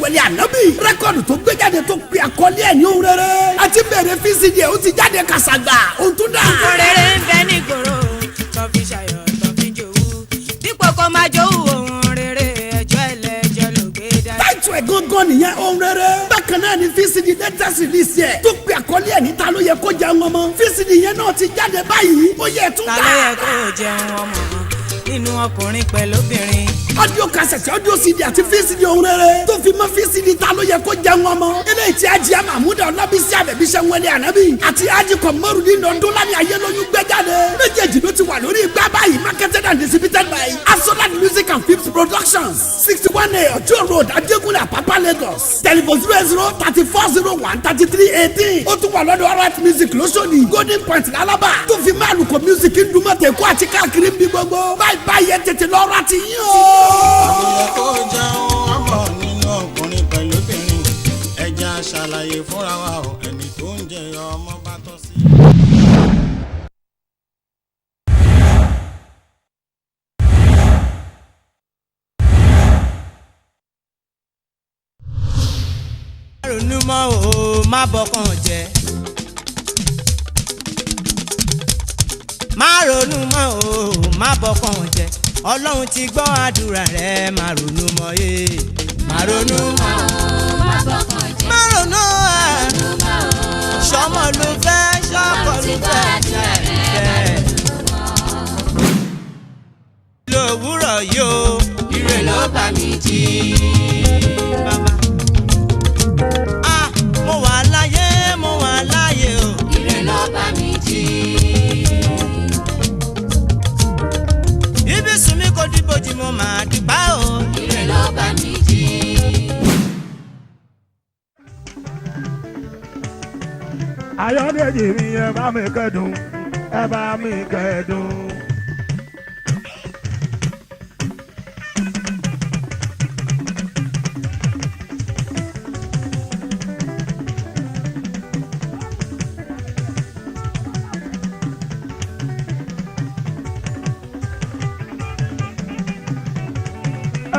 wẹ̀lẹ̀ ànábì rẹ́kọ̀dù tó gbé jáde tó pe àkọlé ẹ̀ ní ohun rere àti bẹ̀rẹ̀ fcd ó ti jáde kàṣàgbà ohun tó dà. òrèrè ń bẹ ní ìgboro tó fi ṣàyọ̀ tó fi jòwú dípò kó máa jòwú ohun rere ẹjọ́ ẹlẹ́jọ́ ló gbé dá. táìtù ẹ̀ gángan nìyẹn ohun rere bákan náà ni vcd latest release yẹ tó pe àkọlé ẹ̀ ní ta ló yẹ kó jẹun ọmọ vcd yẹn náà ti jáde báyìí ó yẹ tún ta ká. ló yẹ kó jẹun ọmọ nínú ọkùnrin pẹ̀lú obìnrin. audio cassette audio cd àti vcd ohun rere tó fi mọ́ vcd ta ló yẹ kó jẹun ọmọ eléyìí tí ajá mahmuda ọlábísí àbẹ̀bíṣẹ́ wẹlé ànábì àti ají kọ̀mọ́rùdín ọdúnlání ayélóyún gbẹ́jáde méjèèjì ló ti wà lórí igbá báyìí marketed and distributed by asolad music and films productions 61A ọjọ́ road ajégúnlẹ̀ àpápá lagos telephone 0034013318 ó tún wà lọ́dọ̀ alright music lóṣòdì golden point lálábà tó fi máa lùkọ́ music ń dùnmọ̀tẹ̀ kó àti káàkiri ń bí gbogbo báyìí tètè lọ́ọ́ ra ti yín o. àbúyẹ kó jẹun ọmọ nínú ọkùnrin pẹ̀lú obìnrin ẹja ṣàlàyé fúnra wa o ẹni tó ń jẹ ọmọ bá tọ́ sí. má ronú mọ́ o má bọkàn jẹ́ má ronú mọ́ o má bọkàn jẹ́ ọlọ́run ti gbọ́ àdúrà rẹ̀ má ronú mọ́ yé má ronú mọ́ má bọkàn jẹ́ má ronú sọmọ ló fẹ́ sọkọ ló fẹ́ jẹ́ lówùrọ̀ yóò ire ló bá mi jí bàbá mo wà láyé o ire ló bá mi jí. ibi sùnmí kò dìbò jí mo máa dìgbà o ire ló bá mi jí. Ayọ̀dèjì mi ẹ bá mi kẹ́dùn ẹ bá mi kẹ́dùn.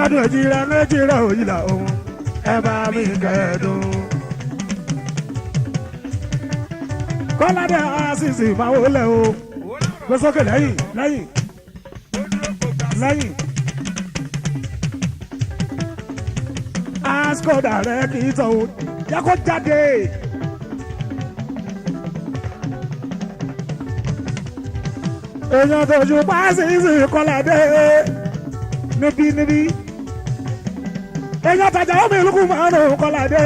Adùn èjìrà méjìlá òyìnlá òun ẹ bá mi kẹ́dùn. Kọ́ládé àṣìṣì máa wọlé o gbé sókè lẹ́yìn. Askoda rẹ̀ kì í tọ̀ o jẹ́ kó jáde. Èèyàn tó ju pàṣíṣì Kọ́ládé níbí. Èèyàn tajà omi ìlú kù márùn-ún Kọ́ládé.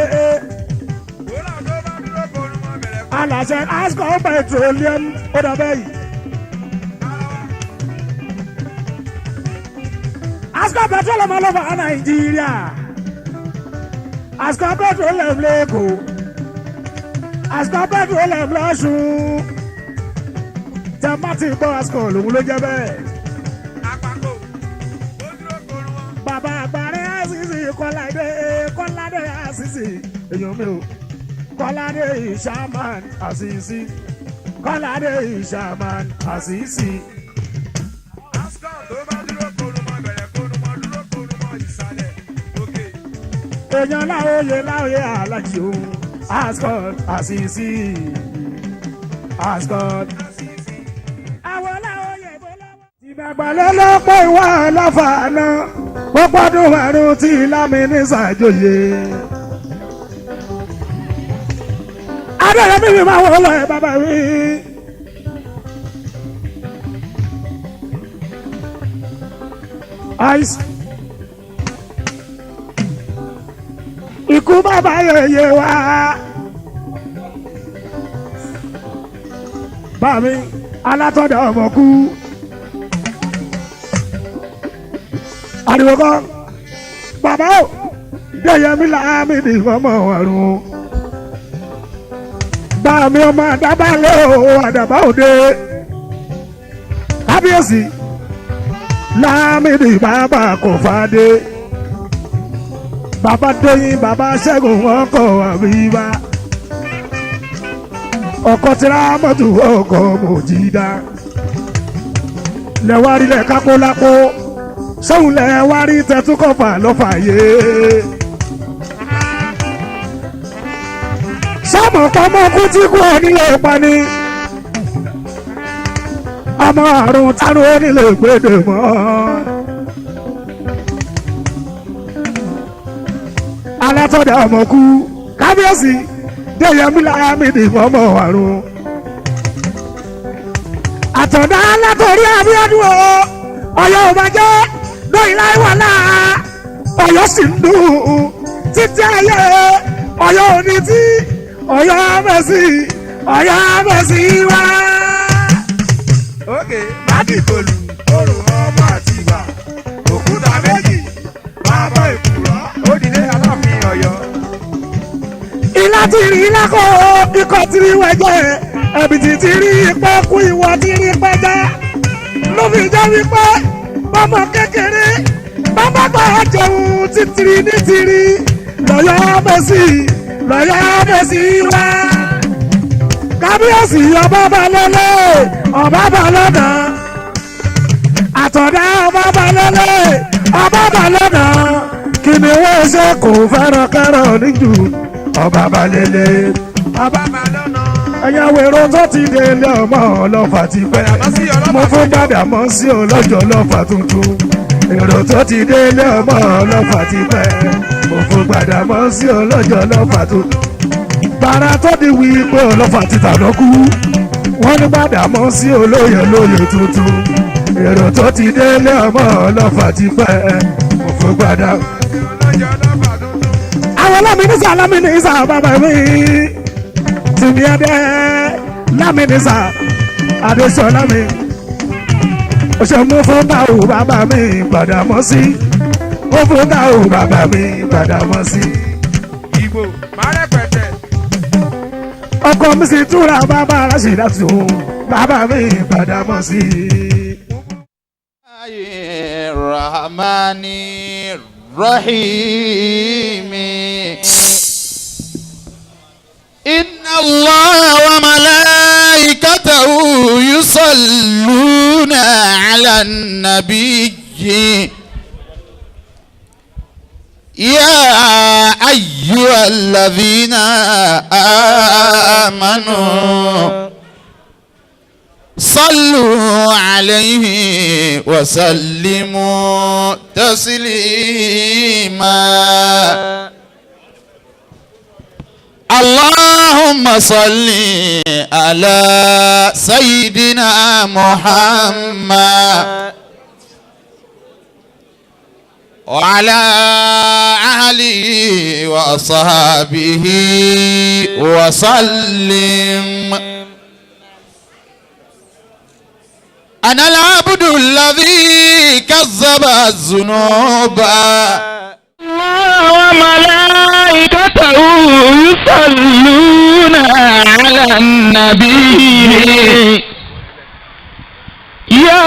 Aláṣẹ Asco Petroleum ó dàbẹ́ yìí. Asco Petroleum all over Nàìjíríà. Asco Petroleum lẹ́kọ̀ọ́. Asco Petroleum lọ́ṣùn. Tẹ́mbàtì gbọ́ Asco lòun ló jẹ́ bẹ́ẹ̀. Bàbá àgbàrẹ́ àṣìṣe Kọ́ládé àṣìṣe èèyàn mi ò. Kọ́ládé Ìṣàmán Àṣìṣì Kọ́ládé Ìṣàmán Àṣìṣì. Asco tó bá dúró korumọ bẹ̀rẹ̀ korumọ dúró korumọ ìsàlẹ̀ òkè. Èèyàn láòyè alájí o Asco Àṣìṣì Asco. Àwọn láòyè bó lọ́wọ́. Ìgbàgbọ́lé ló pé ìwà láfààná pọ́pọ́dún márùn-ún tí lámìní ṣàjòyè. Adéyẹmí mi máa wọ lọ ẹ bàbá mi. Ice. Ikú bàbá yẹyẹ wá. Bàmí alátọ́dọ̀ ọmọ kú. Àdìwọ́ kan. Bàbá o. Déyẹmí làámi ní ọmọ ọ̀run. Bàmí ọmọ àdàbà lé o àdàbà òde. Kábíyèsí. Láàmìdì bàbá kò fàdé. Bàbá Dóyin bàbá Ṣẹ́gun wọn kọ àbíbá. Ọkọ tira mọ́tò ọkọ Mòjídá. Lẹ́wárí lẹ̀ kápólápó. Sóhun lẹ́wárí tẹ̀túkọ̀fà lọ́fàyè. sọ́mọ̀ pamọ́kú tí kú onílé pani ọmọ àrùn tánú onílé gbèdè mọ́. alátọ́dà ọmọkú kábíyèsí déyẹmí láyàmídì ọmọ àrùn àtọ̀dá látọ̀rí Abíọ́dún Ọ̀yọ́ òbájẹ́ lóyìn láìwọ̀lá Ọ̀yọ́ sì ń dùn títí ayé Ọ̀yọ́ òní tí Ọ̀yọ́ Mẹ́sì wá. òkè mádìgbòlù òrò ọmọ àti ìgbà òkúta méjì bàbá ìkùrọ̀ òdìdé Aláàfin Ọ̀yọ́. ilá ti rí ilá kó ikọ̀ ti rí wẹ́jẹ́ ẹ̀bìtì ti rí ipẹ́ kú ìwọ ti rí pẹ́jẹ́ ló fi jẹ́ wípé bọ́mọ kékeré bàbá gbà jẹun títìrì ní tìrì lọ́yọ́ Mẹ́sì wá. kábíyèsí ọba balẹ̀lẹ̀ ọba balẹ̀nà àtọ̀dá ọba balẹ̀lẹ̀ ọba balẹ̀nà kìnìún ṣe kò fẹ́ràn kẹ́ràn níjù ọba balẹ̀lẹ̀ ọba balẹ̀nà. ẹ̀yà wèrò tó ti dé ilé ọmọ ọlọ́fà ti pẹ́ mo fún Gbàdámọ́sí ọlọ́jọ́ ọlọ́fà tuntun èrò tó ti dé ilé ọmọ ọlọ́fà ti pẹ́ mo fún Gbàdámọ́sí ọlọ́jọ́ ọlọ́fà tuntun. bàrà tó di wí pé ọlọ́fà ti tàná kú wọ́n ní Gbàdámọ́sí olóyè tuntun èrò tó ti dé ilé ọmọ ọlọ́fà ti pẹ́ mo fún Gbàdámọ́sí ọlọ́jọ́ ọlọ́fà tuntun. àwọn lámínísà bàbá mi tìmí ẹdẹ lámínísà Adéṣọlá mi ó ṣe mú fún báwo bàbá mi Gbàdámọ́sí ó fún báwo bàbá mi Gbàdámọ́sí. ìgbò má rẹpẹtẹ. ọkọ mi sì túra bàbá Rashidatu bàbá mi Gbàdámọ́sí. Rahmani Rahimi. Inna Allah wa malaikatahu yusalluna ala nabiyyi ya ayyuhalladhina amanu sallu alayhi wa sallimu taslima. Allahumma salli ala sayyidina Muhammad wa ala alihi wa ashabihi wa sallim. Ana al-abdu alladhi kazzaba az-zunuba wa malaikatahu yusalluna ala an-nabiy ya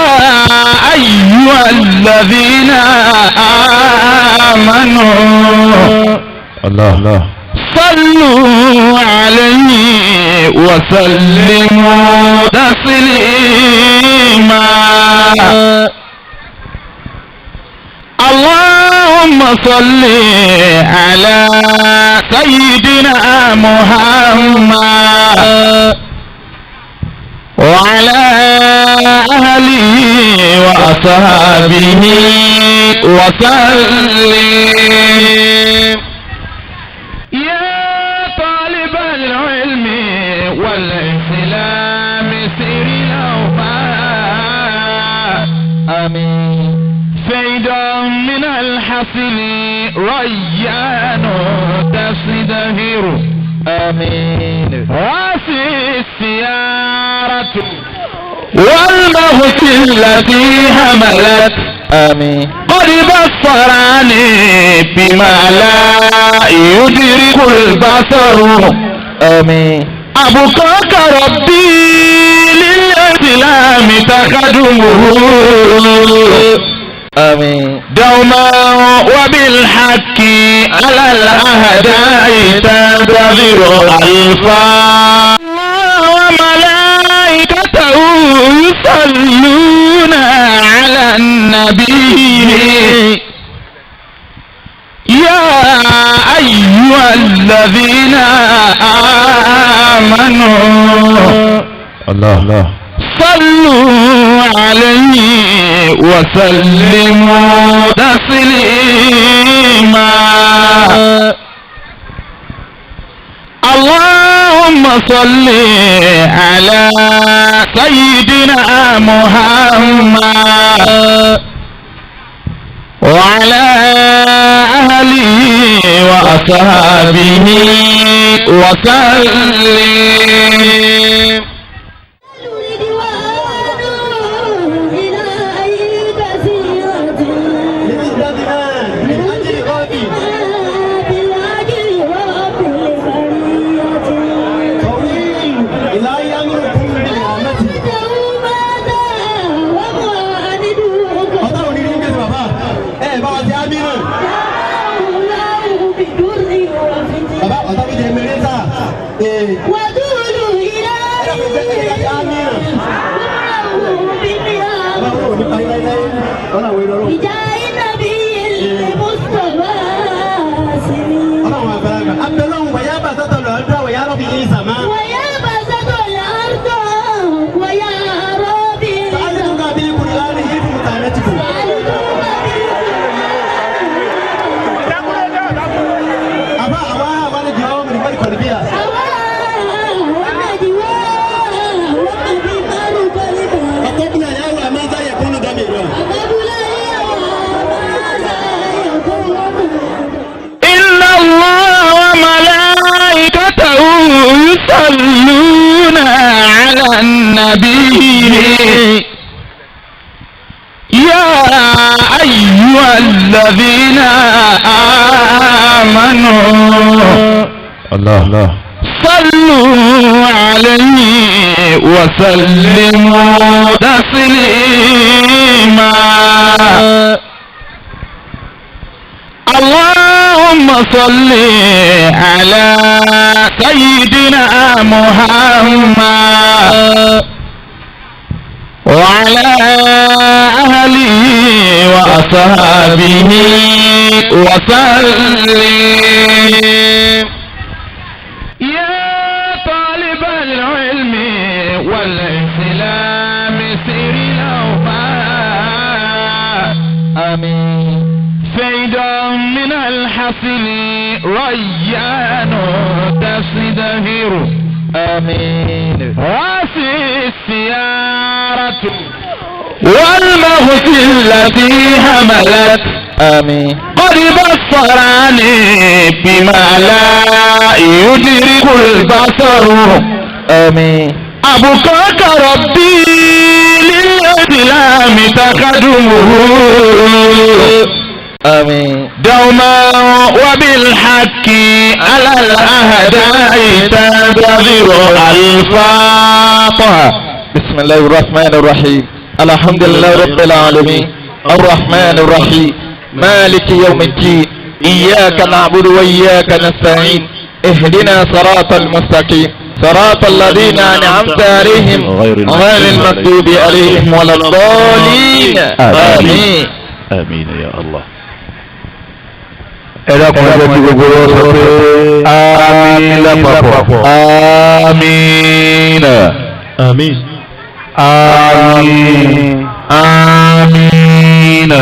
ayyuhalladhina amanu Allah sallu alayhi wa sallimu taslima. Allahumma salli ala sayyidina Muhammad wa ala ahlihi wa ashabihi wa sallim. Ya talib al-ilmi wal-islam siri lawma. Amin. فيدا من الحصل ريان تزدهر. آمين. هذه السيارة والموت التي حملت. آمين. قد بصرني بما لا يدرك البصر. آمين. أبقاك ربي للإسلام تقدمه. آمين. دوما وبالحق على الأهداء تنتظر ألفا. وملائكته يصلون على النبي يا أيها الذين آمنوا الله صلوا عليه وسلموا تسليما اللهم صل على سيدنا محمد وعلى أهله وأصحابه وسلم يصلون على النبي يا أيها الذين آمنوا الله صلوا عليه وسلموا تسليما اللهم صل على سيدنا محمد وعلى أهله وأصحابه وسلم يا طالب العلم والإسلام سر الأوفى آمين فيدا من الحصل ريان تزدهر آمين واسع السيارة والمغز التي حملت آمين قد بصرني بما لا يدرك البصر آمين أبقاك ربي للإسلام تقدمه آمين دوما وبالحق على الأهداء تنتظر الفاطمة بسم الله الرحمن الرحيم الحمد لله رب العالمين الرحمن الرحيم مالك يوم الدين إياك نعبد وإياك نستعين اهدنا صراط المستقيم صراط الذين أنعمت عليهم غير المغضوب عليهم ولا الضالين آمين آمين يا الله ẹ̀dàkùn ẹgbẹ́ tí gbogbo rẹ̀ sọ pé àmín lápapọ̀ àmín آمين àmín àmín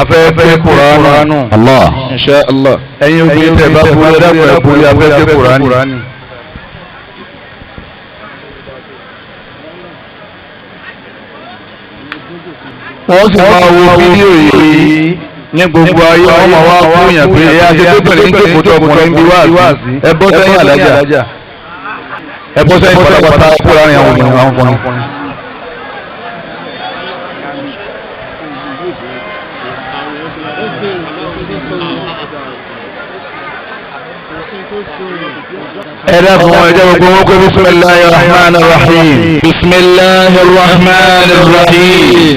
afẹ́fẹ́ kùránù Allah insha Allah ẹ̀yin obìnrin tẹ̀ bá kú ẹ̀dàkùn ẹ̀kúrí afẹ́fẹ́ kùránù wọ́n sì máa wo fídíò yìí ní gbogbo ayé wọ́n máa wá fún yàn pé ẹ̀yà àti tó bẹ̀rẹ̀ ń kéèkó tó ọkùnrin bí wá sí ẹbọ́ sẹ́yìn àlájà ẹbọ́ sẹ́yìn pátápátá kúrò àárín àwọn obìnrin àwọn ọkùnrin. ẹ̀dàkùn ẹ̀jẹ̀ gbogbo wọn pé bismillahir rahmanir rahim bismillahir rahmanir rahim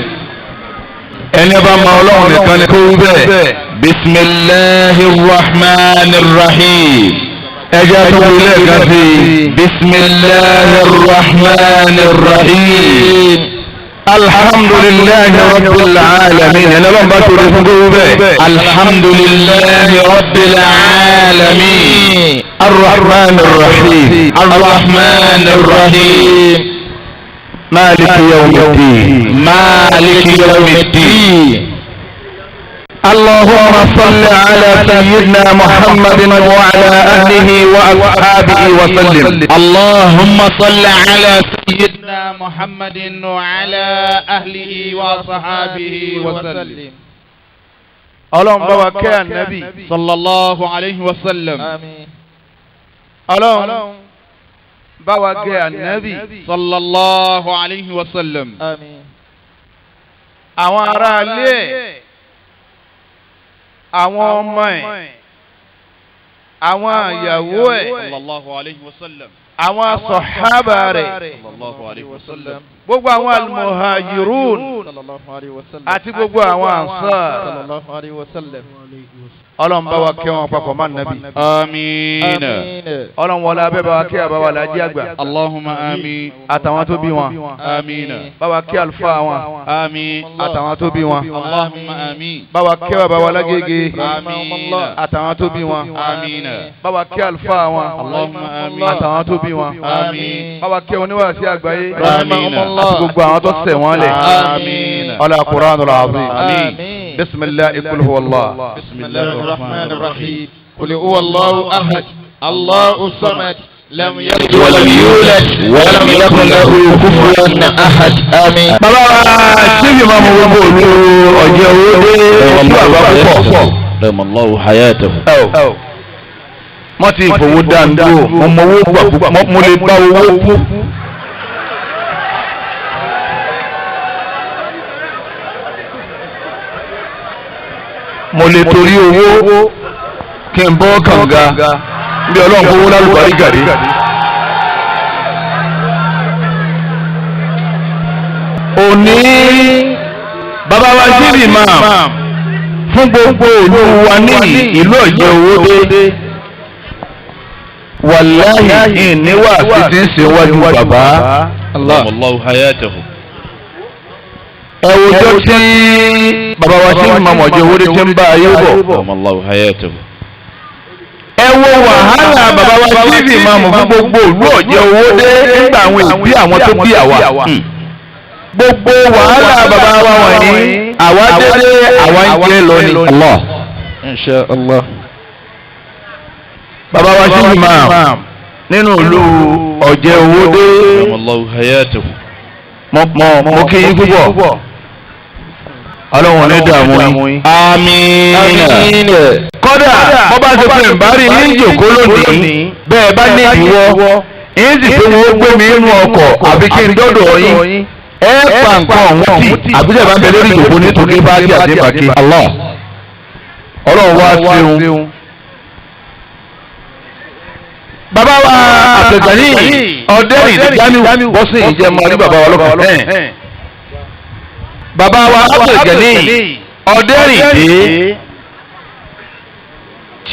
ẹni bá ma ọlọ́run nìkan ni kó wí bẹ́ẹ̀ bismillahir rahmanir rahim ẹjẹ́ tó wí lẹ́ẹ̀kan sí bismillahir rahmanir rahim alhamdulillahi rabbil alamin ẹni bá ń bá tó rí fún kó wí bẹ́ẹ̀ alhamdulillahi rabbil alamin الرحمن الرحيم الرحمن الرحيم مالك يوم الدين مالك يوم الدين اللهم صل على سيدنا محمد وعلى اهله واصحابه وسلم اللهم صل على سيدنا محمد وعلى اهله واصحابه وسلم اللهم بارك يا النبي صلى الله عليه وسلم آمين اللهم بارك يا النبي صلى الله عليه وسلم آمين àwọn ará ilé àwọn ọmọ ẹ̀ àwọn ìyàwó ẹ̀ sallallahu alayhi wa sallam àwọn sọ̀hábà rẹ̀ sallallahu alayhi wa sallam gbogbo àwọn almuhajirun sallallahu alayhi wa sallam àti gbogbo àwọn ansar sallallahu alayhi wa sallam ọlọ́run bá wa kẹ́ wọn papọ̀ máa nàbí. amiin. ọlọ́run wọlé abẹ́ bá wa kẹ́ àbá wa lájí àgbà. allahumma amiin. àtàwọn tó bí wọn. amiin. bá wa kẹ́ àlùfáà wọn. amiin. àtàwọn tó bí wọn. allahumma amiin. bá wa kẹ́ bàbá wa lágége. amiin. àtàwọn tó bí wọn. amiin. bá wa kẹ́ àlùfáà wọn. allahumma amiin. àtàwọn tó bí wọn. amiin. bá wa kẹ́ oníwàásí àgbáyé. amiin. àti gbogbo àwọn tó ṣẹ̀ wọ́n lẹ̀. amiin. ọlá Qur'anul azim. amiin. بسم الله قل هو الله بسم الله الرحمن الرحيم قل هو الله أحد الله الصمد لم يلد ولم يولد ولم يكن له كفوا أحد آمين. bàbá wa síbi máa mú gbogbo òlu ọjọ́ owó dé bàbá púpọ̀. rahimallahu hayatahu. wọ́n ti fowó dáńdó mo mọ owó gbà púpọ̀ mo lè gba owó kú. mo lè torí owó kí n bọ́ kànga bí ọlọ́run fowó lálùbárí gàdí. òní bàbá wa jíbi máa fún gbogbo ìlú wa ní ìlú ọ̀jẹ̀ owó dé wàláhì ìníwà títí ń ṣe wájú bàbá. Allahu hayatahu. ẹwùjọ tí bàbá wa ṣe ń mọ̀mọ́ jẹ́ owó tí ń bá ayé bọ̀. Allahu hayatahu. ẹ wo wàhálà bàbá wa tíìbì máa mọ̀ fún gbogbo ìlú ọ̀jẹ̀ owó dé nígbà àwọn ìbí àwọn tó bí àwa. gbogbo wàhálà bàbá wa wọ̀nyí àwa délé àwa ń jẹ́ lọ ní. Allah. insha Allah. bàbá wa tíìbì máa nínú ìlú ọ̀jẹ̀ owó dé. Allahu hayatahu. mo kí yín púpọ̀. ọlọ́run ní dààmú yín. àmín. kódà bó bá ṣe pé ìbárí ní ìjòkó lónìí bẹ́ẹ̀ bá ní ìdíwọ́ yín sì pé wọ́n gbé mi nínú ọkọ̀ àbí kí n dọ́dọ̀ yín ẹ pa nǹkan ọ̀hún tì àbíjẹ́ bá ń bẹ lórí ìjòkó nítorí bá dé àti bàkí. Allah ọlọ́run wá ṣeun. bàbá wa àtẹ̀gbẹ́ni ọ̀dẹ́rìn Jamiu bọ́sìn ìjẹ́ mọ́ ní bàbá wa lọ́kàn. bàbá wa àtẹ̀gbẹ́ni ọ̀dẹ́rìn dé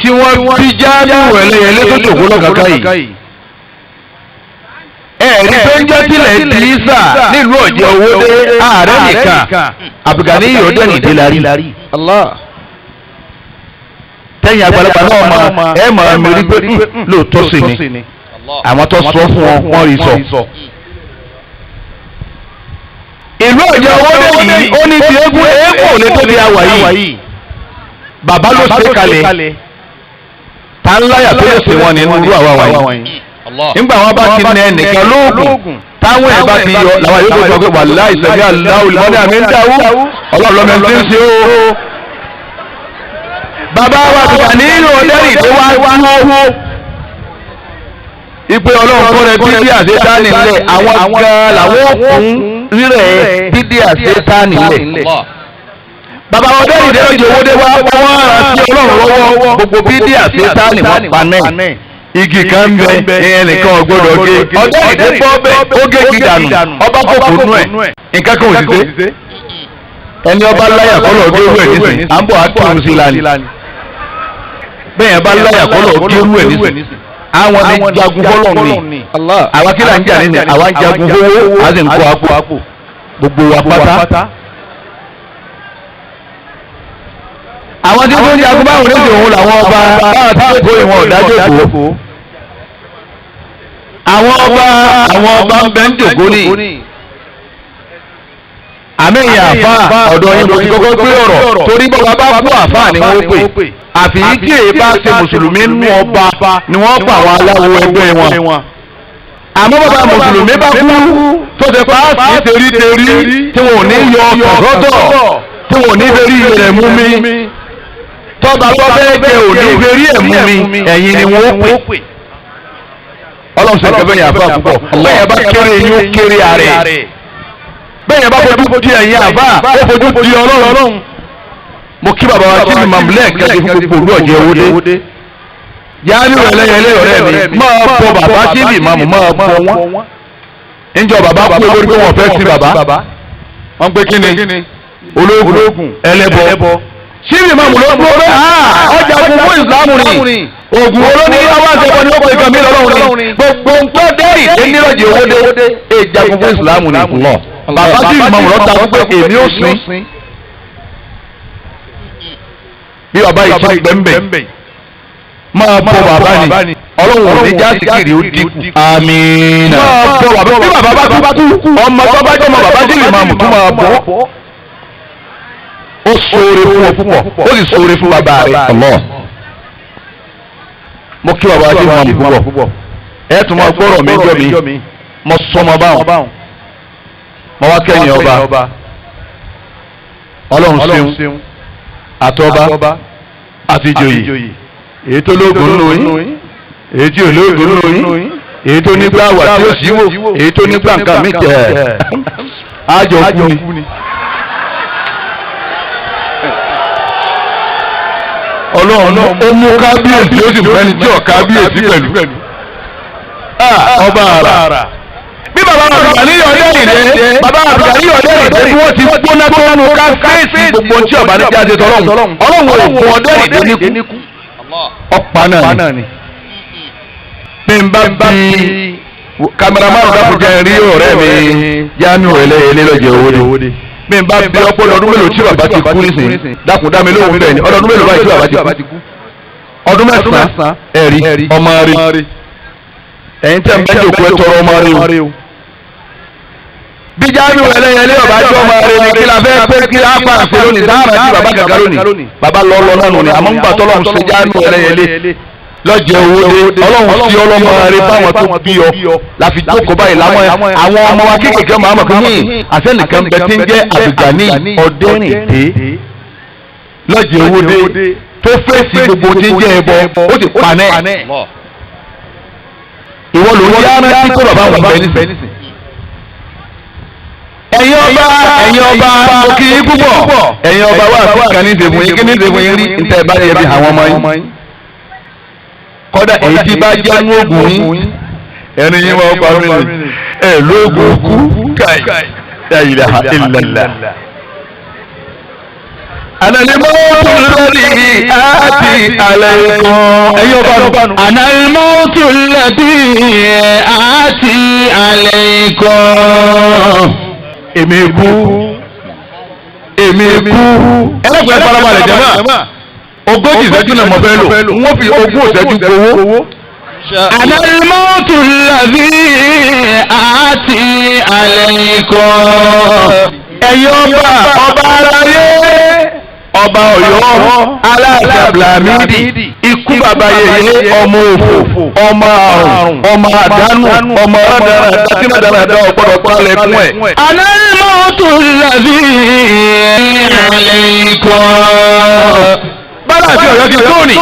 tí wọ́n bí Jamiu ẹlẹ́yẹlé tó jòkó lọ́kàkà yìí. ẹ̀rí tó ń jẹ́ tilẹ̀ tìlísà nílùú ọ̀jẹ̀ owó dé ààrẹ nìkan àbùgàní yìí ọ̀dẹ́rìn dé lárí. tẹ́yìn àgbàlagbà náà mọ ẹ mọ̀ mi rí pé lóòótọ́ sí ni àwọn tó sọ fún wọn wọ́n rí sọ. ìlú ọ̀jẹ̀ owó dé yìí ó ní ti eégún eégún lè tóbi àwà yìí bàbá ló ṣe kalẹ̀ tá ń láyà tó lè ṣe wọn nínú irú àwa wọ̀nyí. nígbà wọn bá ti nẹ ẹnìkan lóògùn táwọn ẹ̀ bá ti yọ làwọn yóò tó sọ pé wàláhì sami Allahu liman hamidahu ọlọ́ọ̀lọ́mọ ẹni tí ń ṣe ó. bàbá wa bìkà nínú ọ̀dẹ́rì tó wá wúwo ipe ọlọ́run kọ́ rẹ bídí àṣetánì ńlẹ̀ àwọn gan làwọn òkun rírẹ̀ bídí àṣetánì ńlẹ̀. bàbá ọ̀dẹ́rì dé ọjọ́ owó dé wá wọ́n rà sí ọlọ́run lọ́wọ́ gbogbo bídí àṣetánì wọ́n pa náà. igi kan ń bẹ ìyẹn nìkan ọgbọ́dọ̀ gé ọ̀dẹ́rì dé bọ́ bẹ́ẹ̀ ó gé igi dànù ọba kòkó nú ẹ̀ nǹkan kan ò sì dé. ẹni ọba láyà kọ́lọ̀ gé owó ẹ̀ nísìnyí à ń bọ̀ á tún un sí lánìí. bẹ́ẹ̀ bá láyà kọ́lọ̀ gérú ẹ̀ nísìn àwọn ní jagun fọ́lọ̀ ní àwọn kí là ń jà nínú àwọn jagun fowó àti nǹkó àpò gbogbo wa pátá. àwọn tí wọ́n jagun báwọn oníṣẹ́ òun làwọn ọba báwọn tí kò ìwọ̀n ọ̀dájọ́ èkó àwọn ọba ń bẹ ń jòkó ní àmì ìyá àfa ọ̀dọ̀ yín mo ti kọ́kọ́ gbé ọ̀rọ̀ torí bọ́ba bá kú àfa ni wọ́n pè àfi tí èyí bá ṣe mùsùlùmí nínú ọba ni wọ́n pa àwọn aláwo ẹgbẹ́ wọn àmọ́ bàbá mùsùlùmí bá kú tó ṣe pa á sí terí tí wọn ò ní yọ ọ̀sọ́tọ̀ tí wọn ò ní fẹ́rí rẹ̀ mú mi tọ́ba tó fẹ́ jẹ ò ní fẹ́rí ẹ̀ mú mi ẹ̀yin ni wọ́n pè ọlọ́run ṣe kẹfẹ́ yẹn àfa púpọ̀ bẹ́ẹ̀ bá kéré yín ó kéré ààrẹ bẹ́ẹ̀ bá fojú di ẹ̀yin àbá ó fojú di ọlọ́run mo kí bàbá wa síbi mamlẹ́ẹ̀ kẹ́lẹ́ fún gbogbo olú ọ̀jẹ̀ owóde yáàrí ẹlẹ́yẹlé ọ̀rẹ́ mi máa bọ bàbá síbi ìmàmù máa bọ wọn níjọ bàbá kú lórí pé wọ́n fẹ́ sí bàbá wọ́n pé kí ni ológun ẹlẹ́bọ síbi ìmàmù ló gbọ́ pé ọjà gbogbo ìsìlámù ni oògùn olóní àwọn àṣẹbọ ni ó pè kàn mí lọ́rùn ni gbogbo nǹkan dẹ́rì ẹnìrọ̀jì owóde ìjà gbogbo ìsìlámù ni lọ bàbá síbi ìmàmù lọ́ta pé èmi ò sìn bí bàbá yìí ti gbẹ̀mbẹ̀ máa bọ bàbá ni ọlọ́run ò ní já síkìrì ó dínkù àmín máa bọ bàbá bí bàbá bá tú ọmọ tó bá jọmọ bàbá síbi ìmàmù tó máa bọ ó ṣoore fún ọ púpọ̀ ó sì ṣoore fún bàbá rẹ̀ ọlọ́ọ̀ mo kí bàbá síbi ìmàmù púpọ̀ ẹ tún máa gbọ́rọ̀ mi jọ mi mo sọmọ báwọn mo wá kẹ́yìn ọba ọlọ́run ṣeun àtọba àti ìjòyè èyí tó lóògùn nù yín èyí tí ò lóògùn nù yín èyí tó nígbà wà tí ó sì wò èyí tó nígbà nǹkan mi jẹ àjọ kú ni. ọlọ́run ó mú kábíyèsí ó sì mú ẹni tí ò kábíyèsí pẹ̀lú ọba àrà. bí bàbá àbùkàní ọ̀dẹ́ ìdẹ́ bàbá àbùkàní ọ̀dẹ́ ìdẹ́ bí wọ́n ti gbóná tó wọn ká fèsì gbogbo tí ọba ní jáde tọ́lọ́run ọlọ́run òògùn ọ̀dẹ́ ìdẹ́ níkú ọ̀pá náà ni. bí n bá bí kámẹ́rámánù dákúnjẹ́ rí ọ̀rẹ́ mi yánú ẹlẹ́yẹlé lọ́jọ́ owóde bí n bá bí ọpọlọ ọdún mélòó tí bàbá ti kú nísìnyí dákun dá mi lóhùn bẹ́ẹ̀ ni ọdún mélòó báyìí tí bàbá ti kú ọdún mẹ́sàn-án ẹ̀rí ọmọ rí ẹ̀yin tẹ́ ń bẹ́ jòkó ẹ tọrọ ọmọ rí o. bí jáàmù ẹlẹ́yẹlé ọba jọ ọmọ rí ni kí la fẹ́ pé kí á pa àṣẹ lónìí dáhàrá sí bàbá gàgà lónìí bàbá lọ́ọ́ nánu ni àmọ́ ń gbà tọ́lọ́run ṣe jáàmù ẹlẹ́yẹlé lọ́jẹ̀ owóde ọlọ́run sí ọlọ́mọ rẹ báwọn tó bí ọ láfi jókòó báyìí láwọn àwọn ọmọ wa kékeré máa mọ̀ pé ní àṣẹnìkan bẹ tí ń jẹ́ Abdulgani Ọdẹ́rìndé lọ́jẹ̀ owóde tó fèsì gbogbo tí ń jẹ́ ẹbọ ó sì panẹ́ ìwọ ló ń yára sí kó bàbá wọn bẹ nísìn. ẹ̀yin ọba mo kí yín púpọ̀ ẹ̀yin ọba wà fún àkànní ìdèbò yín kí ní ìdèbò yín rí níta ẹ̀ bá yẹ bí àwọn ọmọ yín. kọ́dà èyí tí bá jẹ́ ní oògùn yín ẹni yín wọ́n pa mí ni ẹ̀ lóògùn kú káì la ilaha illallah. Analimọ́tò lórí àti alaykum. ẹ̀yin ọba nù. Analimọ́tò lórí àti alaykum. èmi kú. ẹlẹ́gbẹ̀ẹ́ farabalẹ̀ jẹ́ náà. 30 ìṣẹ́jú náà mo fẹ́ lò wọ́n fi 20 ìṣẹ́jú gbowó. Analimọ́tò lórí àti alaykum. ẹ̀yin ọba aláyé ọba Ọ̀yọ́ aláàfin Abdulhamidi ikú bàbá yèyé ọmọ òfò ọmọ àrùn ọmọ àdánù ọmọ ọ̀daràn dátínàdánàdá ọ̀gbọ́dọ̀ pálẹ̀ fún ẹ̀. Analimọ́tò lórí alaykum. bára àti Ọ̀yọ́ ti tóòní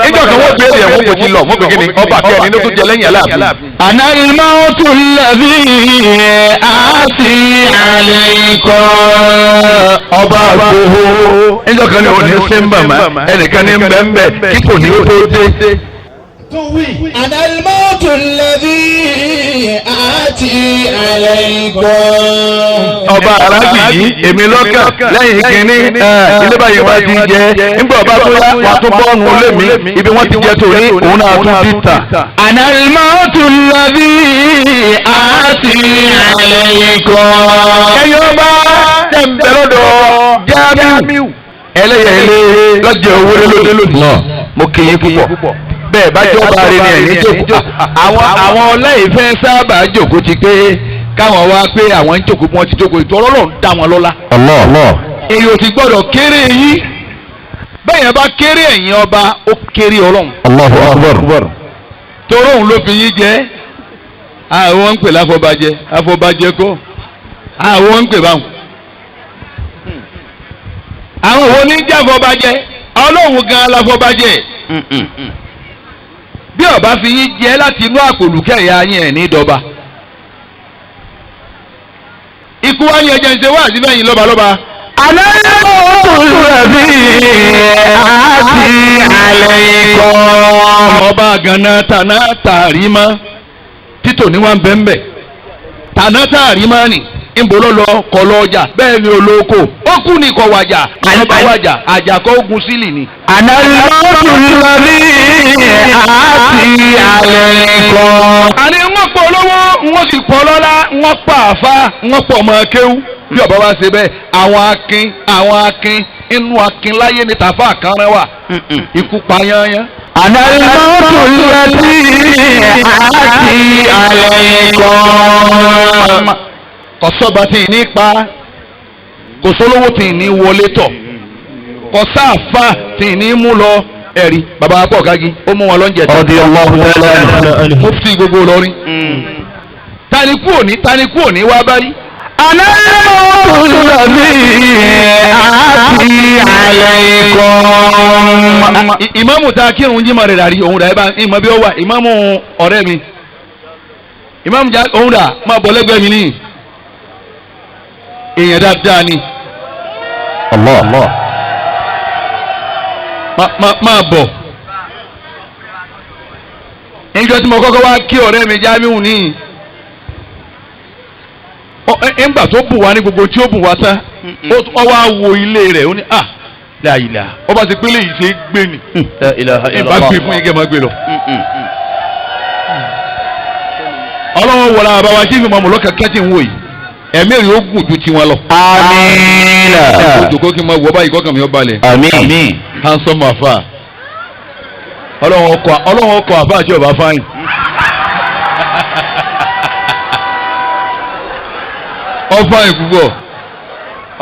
níjọ́ kan wọ́n gbé ẹ̀yẹ̀ wọ́n kò ti lọ wọ́n gbé ọba kẹrin ló tún jẹ lẹ́yìn Aláàfin. Analimọ́tò lórí àti alaykum. ọba àgbòho níjọ́ kan ní òní ṣe ń bà má ẹnìkan ní bẹ́ẹ̀ kí kò ní ó tó dé. Analimọ́tò lórí àti alaykum. ọba arábì yìí èmi lọ́kàn lẹ́yìn kínní ilé báyìí wá ti jẹ nígbà ọba tó yá wà tó bọ́ọ̀nù lémi ibi wọ́n ti jẹ tòní òun náà tún ti tà. Analimọ́tò lórí àti alaykum. ẹ̀yin ọba tẹ̀m̀bẹ̀ lọ́dọ̀ Jamiu ẹlẹ́yẹlé lọ́jọ́ owó lóde lónìí mo kì í púpọ̀ bẹ́ẹ̀ bá jọba rẹ ni ẹ̀yìn jókòó àwọn ọlẹ́yìn fẹ́ sábà jókòó ti pé káwọn wá pé àwọn ń jókòó bí wọ́n ti jókòó ìtọ́ ọlọ́run dá wọn lọ́lá. èyí ò ti gbọ́dọ̀ kéré yín bẹ́ẹ̀ yẹn bá kéré ẹ̀yìn ọba ó kéré ọlọ́run. Allahu Akbar. toró òun ló fi yín jẹ́ àwọn ń pè láfọbàjẹ́ afọbàjẹ́ kọ́ àwọn ń pè báwọn. àwọn wo ní jáfọbàjẹ́ ọlọ́run gan láfọbàjẹ́ bí ọba fi yín jẹ́ láti inú àpòlùkẹ́yà yín ẹ̀ ní ìdọ́ba. ikú wa yẹn jẹ́ ń ṣe wá àti fẹ́yìn lọ́balọ́ba. alẹ́ olùrẹ̀bí àti alẹ́ ikọ̀. ọba gana tana tààrí mọ́ títò ní wọn bẹ́ẹ̀ tana tààrí mọ́ ni ìbòló kọ lọ ọjà bẹ́ẹ̀ ni olóko ó kú ní kọ wàjà ọba wàjà àjàkọ́ ogun sílì ni. alẹ́ olùrẹ̀bí àti alẹ́ ikọ̀. àní wọ́n pọ̀ olówó wọ́n sì pọ̀ lọ́lá wọ́n pa àfa wọ́n pọ̀ ọmọ akéwú bí ọba wa ṣe bẹ́ẹ̀ àwọn akin inú akin láyé ní tàfà kan rẹ wà ikú pa yányán. Àdàlùmọ́tò lẹ́tí àti alẹ́ ikọ̀. Kò sọ́ba tí ì ní pa, kò sólówó tí ì ní wọlé tọ̀, kò sáàfà tí ì ní mú lọ ẹ̀rí. Bàbá akọ̀ gági, ó mú wọn lọ́njẹ̀ tán. Ọdí ọlọ́run tẹ́lẹ̀. Mufti gbogbo Ìlọrin. Taniku òní wá bárí. Àdàlùmọ́tò lẹ́tí àti alẹ́ ikọ̀. Ìmáàmù tá a kírun jímọ̀ rẹ̀ dàrí òun dà ẹ́ bá ìmọ̀ bí ó wà ìmáàmù ọ̀rẹ́ mi. Ìmáàmù já òun dà máa bọ̀ lẹ́gbẹ̀ẹ́ mi níyì. Èèyàn dáadáa ni. Allah. Máa bọ̀. Ìjọ tí mo kọ́kọ́ wá kí ọ̀rẹ́ mi Jamiu níyì. Ẹ̀ǹgbà tó bù wá ní gbogbo tí ó bù wá tán ó wá wo ilé rẹ̀ ó ní láyìlá ọba ti pélé yìí ṣe é gbé ni ìbá gbé fún yín kẹ́ máa gbé lọ. ọlọ́wọ́ wọlé àbáwá tí ìfimọ̀ mọ̀lọ́ kẹ́kẹ́ tí ń wò yìí ẹ̀mí rẹ̀ ó gùn ju tiwọn lọ. Àmín. òjòkó kí n máa wọ báyìí kọ́kàn mi ó balẹ̀. Àmín. handsome afa ọlọ́wọ́ ọkọ̀ àfa àti ọba fáyìn. ọfà ìkúbọ̀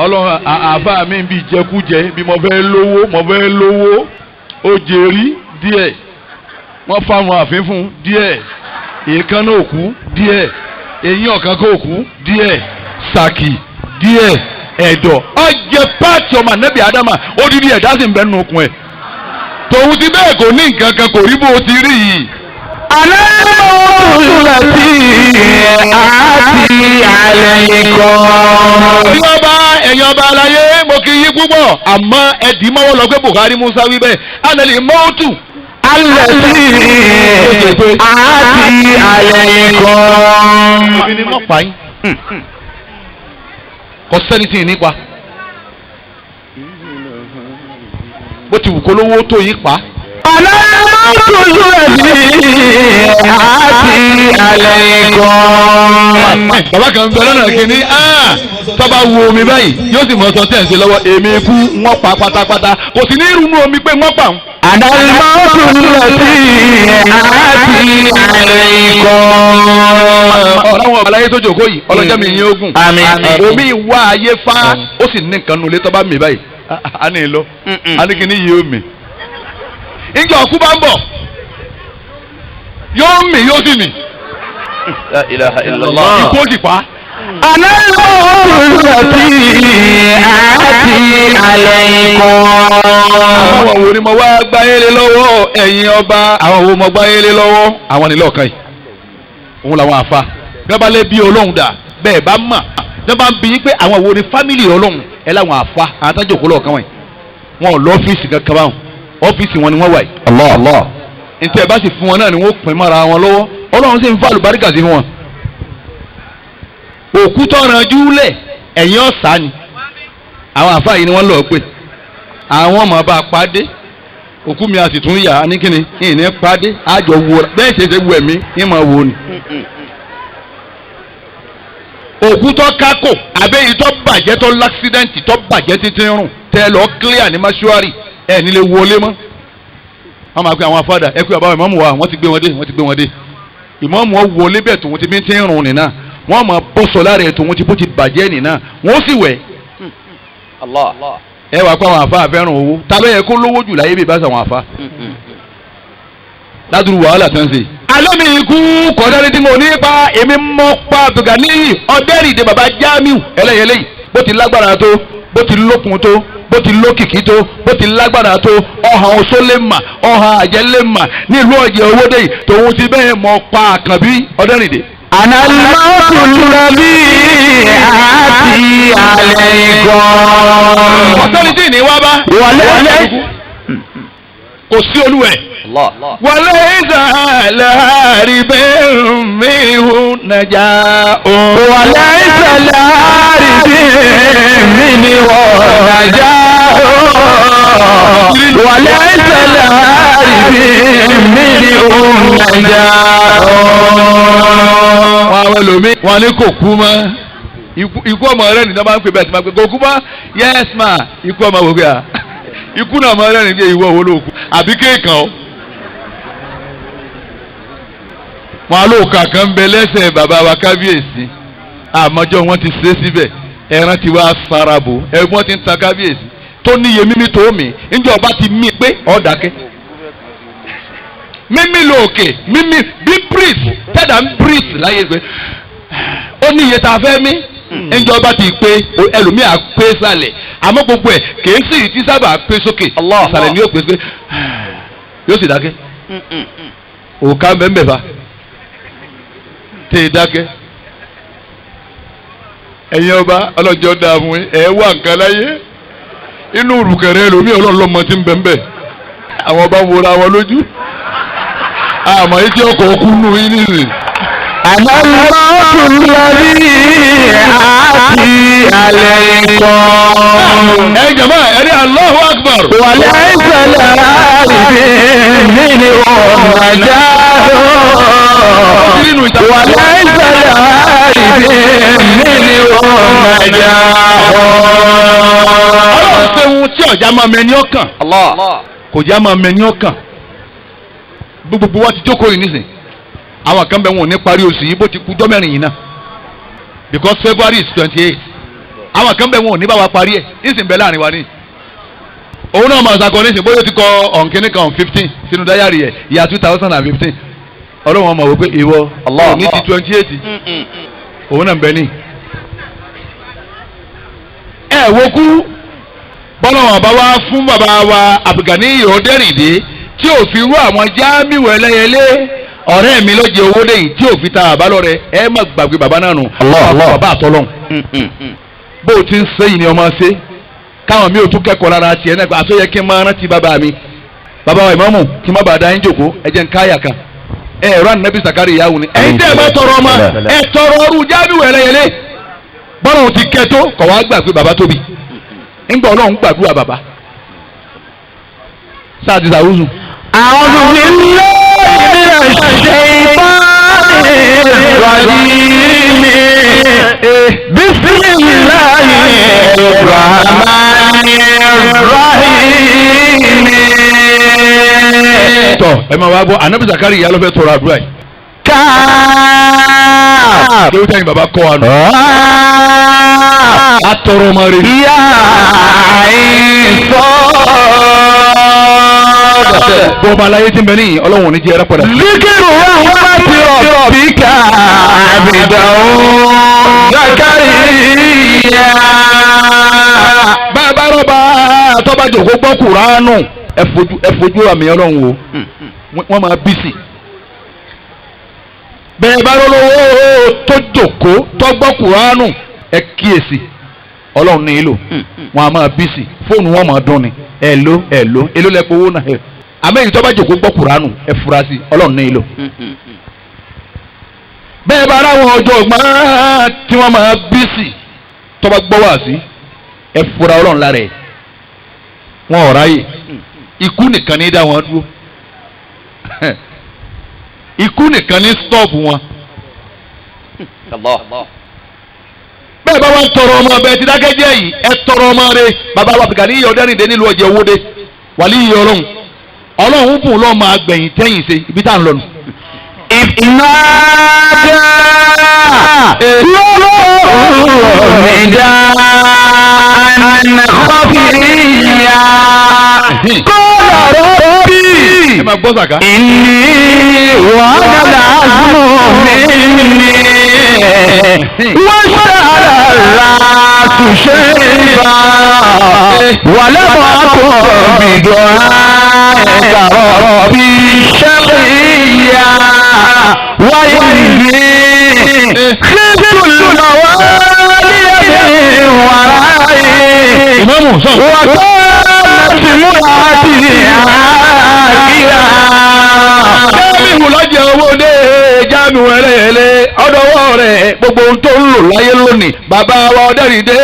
ọlọ́run àbá mi bí jẹkújẹ bí mo fẹ́ lówó ó jẹrí díẹ̀ wọ́n fáwọn àfífún díẹ̀ èékánná òkú díẹ̀ eyín ọ̀kánkán òkú díẹ̀ sàkì díẹ̀ ẹ̀dọ̀ ọjẹ́ pààtì ọmọ ànábì ádámà odidi ẹ̀dá sì ń bẹ nínú okùn ẹ̀ tòun ti bẹ́ẹ̀ kò ní nǹkan kan kò rí bó ti rí yìí. Àdàlùmọ́tò lẹ́tí àti alẹ́ ikọ̀. ẹ̀yin ọba aláyé mo kì í yí púpọ̀ àmọ́ ẹ̀dì mọ́wọ́ lọ pé Buhari Musa wí bẹ́ẹ̀ anẹ́lì mọ́ọ̀tù. Alẹ́ tí àti alẹ́ ikọ̀. èmi ni mo pa yín kò sẹ́ni tí ì nípa bó ti wù kó lówó tó yín pa. Àdàlùmọ́tò lẹ́tí àti alẹ́ ikọ̀. bàbá kan bẹ lọ́nà kìíní tọ́ba wo omi báyìí yóò sì mọ sọ tẹ̀sí lọ́wọ́ èmi kú wọ́n pa pátápátá kò sì ní irú omi pé wọ́n pa. Àdàlùmọ́tò lẹ́tí àti alẹ́ ikọ̀. ọ̀rọ̀ àwọn àlàyé tó jòkó yìí ọlọ́jọ́ mi yín ogun. Àmín. omi wá ayé fá ó sì ní nǹkan nulẹ̀ tọ́ba mi báyìí a ní lọ a ní kíní yìí ó mi. ìjọ ọkú bá ń bọ̀ yóò mì yóò sì mì. La ilaha illallah. ikú ó sì pa. Àdàlùmọ́tò lẹ́tí àti alẹ́ ikọ̀. àwọn wo ni mo wá gbáyé lé lọ́wọ́ ẹ̀yin ọba àwọn wo mo gbáyé lé lọ́wọ́ àwọn nílò ọ̀kan yìí òun làwọn àfa bí wọ́n bá lé bí Ọlọ́run dà bẹ́ẹ̀ bá mà bí wọ́n bá ń bí yín pé àwọn wo ni fámìlì Ọlọ́run ẹ láwọn àfa àwọn tájò kó lọ́ọ̀kan wọ̀nyí wọn ò lọ ọ́fíìsì kankan báwọn ọ́fíìsì wọn ni wọ́n wà yìí. Allah. ntẹ bá sì fún wọn náà ni wọ́n pín mọ́ra wọn lọ́wọ́ Ọlọ́run sì ń fa àlùbáríkà sí wọn. òkú tọ́ran júlẹ̀ ẹ̀yìn ọ̀sá ni àwọn àfa yìí ni wọ́n lọ́ọ́ pè àwọn ọmọ bá pàdé òkú mi a sì tún yà á ní kíni ìní pàdé àjọ wo bẹ́ẹ̀ ṣe wù ẹ̀mí ní ma wo ni. òkú tó kákò àbẹ́yìí tó bàjẹ́ tó láksidẹ̀ntì tó bàjẹ́ títí rùn tẹ́ lọ clear ní mọ́ṣúárì ẹ̀ nílé wọlé mọ́ wọ́n máa pe àwọn afáàdà ẹ pé bàbá ìmáàmù wa wọ́n ti gbé wọn dé ìmáàmù wọn wọlé bẹ́ẹ̀ tòun ti bí ti ń rùn nìna wọ́n máa bọ́ sọ lára ẹ̀ tòun ti bó ti bàjẹ́ nìna wọ́n sì wẹ̀. ẹ wàá pa àwọn afá fẹ́ràn owó ta ló yẹ kó lówó jù láyé bí bá sọ àwọn afá. ládùúgbò wàhálà tó ń ṣe. alẹ́ mi ikú kọ́dálẹ́ tí mo ní pa èmi mọ́ pa Abdulganiyi Ọdẹ́rìndé baba Jamiu ẹlẹ́yẹlẹ́ yìí bó ti lágbára tó bó ti lókun tó bó ti lókìkí tó bó ti lágbára tó ọ̀hàn oṣó lè mà ọ̀hàn àjẹ́ lè mà nílùú ọ̀jẹ̀ owóde yìí tòun ti bẹ́ẹ̀ mọ́ pa Àkànbí Ọdẹ́rìndé. Ànàlmọ́tò lọ́bí àti àlẹ́ ìgàn. ọ̀sẹ́ni tí ní wá bá. Wọlé kò sí olúwẹ̀. wọlé ìsàlẹ̀ àríbẹ̀ mìíràn nàjà o. wọlé ìsàlẹ̀ àríbẹ̀ mìíràn nàjà o. wọlé ìsàlẹ̀ àríbẹ̀ mìíràn nàjà o. wọn àwọn ẹlòmíì wọn ní kò kú mọ́ ikú ọmọ rẹ nìyẹn máa ń pè bẹ́ẹ̀ tí máa ń pè kò kú mọ́ yes ma ikú ọmọ wò pé à ikú náà ọmọ rẹ nìyẹn ìwọ wo ló kú àbí kéèkàn o. wọn alóòkà kan bẹ lẹ́sẹ̀ bàbá wa kábíyèsí àmọ́jọ́ wọn ti ṣe síbẹ̀ ẹran ti wá sarabo ẹ̀gbọ́n ti ń ta kábíyèsí tó níye mímí tó mi níjọ́ ọba ti mí pé ó dákẹ́. mímí lòkè mímí bí breeze tẹ́dà ń breeze láyé pé ó ní iye tá a fẹ́ mí ìjọba ti pé ẹlòmíà pé sálẹ̀ àmọ́ gbogbo ẹ̀ kìí sì ti sábà pé sókè sálẹ̀ ni yóò pé pé yóò sì dákẹ́ òkà mbẹ́mbẹ́fà tẹ̀ dákẹ́ ẹ̀yin ọba ọlọ́jọ́ dààmú ẹ̀ wà nǹkan láyé inú rùkẹ̀rẹ̀ ẹlòmíà ọlọ́ọ̀lọ́mọ ti ń bẹ̀mbẹ̀ àwọn ọba wòra wọn lójú àmọ́ etí ọkọ̀ òkú nù yín nìyí. Ànàlmọ́tò lọ́bí àti àlẹ́ ìgàn. ẹ jàmbá ẹ ní Allahu Akbar. wọlé ìsàlẹ̀ àríbẹ̀ mìíràn nàjà o. wọlé ìsàlẹ̀ àríbẹ̀ mìíràn nàjà o. ọlọ́run ṣe ohun tí ọ̀já máa mẹ́ni ọkàn kò já máa mẹ́ni ọkàn gbogbo wa ti jókòó yìí nísìn àwọn kan bẹ wọn ò ní parí oṣù yìí bó ti kú dọ́mẹ́rin yìí náà because February is 28 àwọn kan bẹ wọn ò ní bá wa parí ẹ̀ nísìn bẹ láàrin wa ní. òun náà máa ṣàkọ nísìn bóyá ó ti kọ ọ̀nkíní kan 15 sínú dáyàrí ẹ̀ ìyá 2015 ọlọ́run ọmọ wò pé ìwọ ní ti 28 òun náà ń bẹ ní. ẹ wo kú bọ́lá wọn bá wá fún bàbá wa Abdulganiyi Ọdẹ́rìndé tí ò fi rú àwọn Jamiu ẹlẹ́yẹlé ọ̀rẹ́ mi ló jẹ owó lẹ́yìn tí ò fi ta àbálọ́ rẹ ẹ má gbàgbé bàbá náà nù bàbá àtọ́lọ́hún bó o ti ń sẹ́yìn ni ọmọ ṣe káwọn mi ò tún kẹ́kọ̀ọ́ lára tiẹ̀ náà àti ó yẹ kí n máa rántí bàbá mi bàbá wa ìmáàmù kí n má bàa dá yín jòkó ẹ jẹ́ n káyà kan ẹ ẹ̀rọ ànábì Sàkárì ìyáwó ni ẹ̀yin tẹ́ ẹ bá tọrọ ọmọ ẹ tọrọ ọrú Jamiu ẹlẹ́yẹlé bọ́lá òun ti kẹ́ tó kọ̀ wá gbàgbé bàbá tóbi ńgbà ọlọ́run gbàdúrà bàbá sáà ti sàwùsù. أعوذ بالله من الشيطان الرجيم بسم الله الرحمن الرحيم. tọ ẹ máa wá bọ Ànábì Sàkárì ìyá ló fẹ́ tọrọ àdúrà yìí. káà lórí tẹ́yìn bàbá kọ́ wa nù. a tọrọ ọmọ rẹ. yá àìsàn. bọ́ọ̀bù aláyé tí ń bẹ níyìn ọlọ́run ò ní jẹ́ ẹrẹ́ padà. zikiru wa bá ti rọ̀ bí ká àbìdáwò Zakariya. bàbá rọba tọ́bajò kó gbọ́ Kùránù ẹ fojú àmì ọlọ́run o wọ́n máa bí sí. bẹ́ẹ̀ bá lọ́wọ́ tó jòkó tó gbọ́ Kùránù ẹ kíyèsí ọlọ́run ní ìlò wọn a máa bí sí fóònù wọn máa dún ni èlò lẹ́pọ̀ owó náà àmẹ́yìn tó bá jòkó gbọ́ Kùránù ẹ fura sí ọlọ́run ní ìlò. bẹ́ẹ̀ bá ráwọn ọ̀jọ̀gbọ́n tí wọ́n máa bí sí tó bá gbọ́ wá sí ẹ fura ọlọ́run lára ẹ̀ wọn ò ráyè ikú nìkan ní dá wọn dúró ikú nìkan ní stọ́ọ̀bù wọn. bẹ́ẹ̀ bá wà ń tọrọ ọmọ bẹ́ẹ̀ ti dákẹ́jẹ́ yìí ẹ tọrọ ọmọ rẹ bàbá wa Abdulganiyi Ọdẹ́rìndé nílùú ọ̀jẹ̀ owóde wàlí yìí ọlọ́run ọlọ́run bùn lọ́ọ́ máa gbẹ̀yìn tẹ́yìn ṣe ibi tá à ń lọ nù. ìnáda lọ́wọ́ nìdá nàkọ́fìyà kọ́lá rọ́bì ìní wàhálà àzùmọ̀ mi wọ́n ṣàlàyé àtúnṣe ìbá wàlẹ́mọ̀ àpò bìdọ̀ ẹ̀kàrọ̀ bí ṣẹ́kìyà wáyé ní kíkúlù náà wáyé wàráyé wàtọ́ nàtìmúlá àti àkíyà. jáàmù lọ́jọ́ owó dé jáàmù ẹlẹ́yẹlẹ́ ọ̀dọ́wọ́ rẹ̀ gbogbo ohun tó ń lò láyé lónìí bàbá wa Ọdẹ́rìndé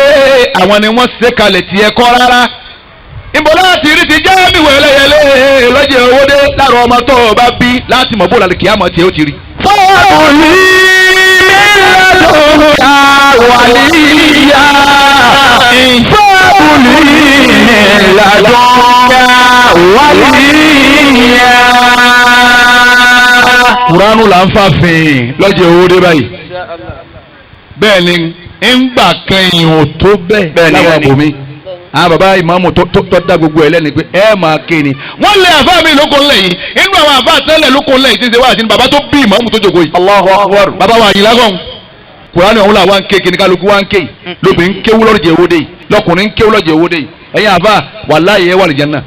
àwọn ni wọ́n ṣe kalẹ̀ tiẹ̀ kọ́ rárá. ìbò láti rí ti jáàmù ẹlẹ́yẹlẹ́ lọ́jọ́ owó dé lára ọmọ tó o bá bí láti mọ̀ bó lálẹ́ kìámọ̀ tiẹ̀ ó ti rí. fọ́ọ̀lì mílíọ̀nù àwàlíyà fọ́ọ̀lì mílíọ̀nù àwàlíyà. kuranu la ń fàfin lọ́jọ́ owó dé báyìí bẹ́ẹ̀ ni ńgbà kẹyìn ò tó bẹ́ẹ̀ láwọn àbòmí àwọn baba ìmáàmù tó dá gbogbo ẹ̀ lẹ́nu pé ẹ máa ké ni wọ́n lé àfa mi lóko ńlẹ̀ yìí inú àwọn àfa àtẹ́lẹ̀ lóko ńlẹ̀ yìí ti ṣe wá àti ní baba tó bí ìmáàmù tó jòkó yìí. Allahu Akbar. Baba wa yìí lásán kuranu ọ̀hún la wa ń ké kíni kálukú wa ń ké yìí lóbìnrin ń kéwú lọ́jọ́ owó dé yìí lọ́kùnrin ń kéwú lọ́jọ́ owó dé yìí ẹ̀yin àfa wàláyé ẹ wà ní Jánnà.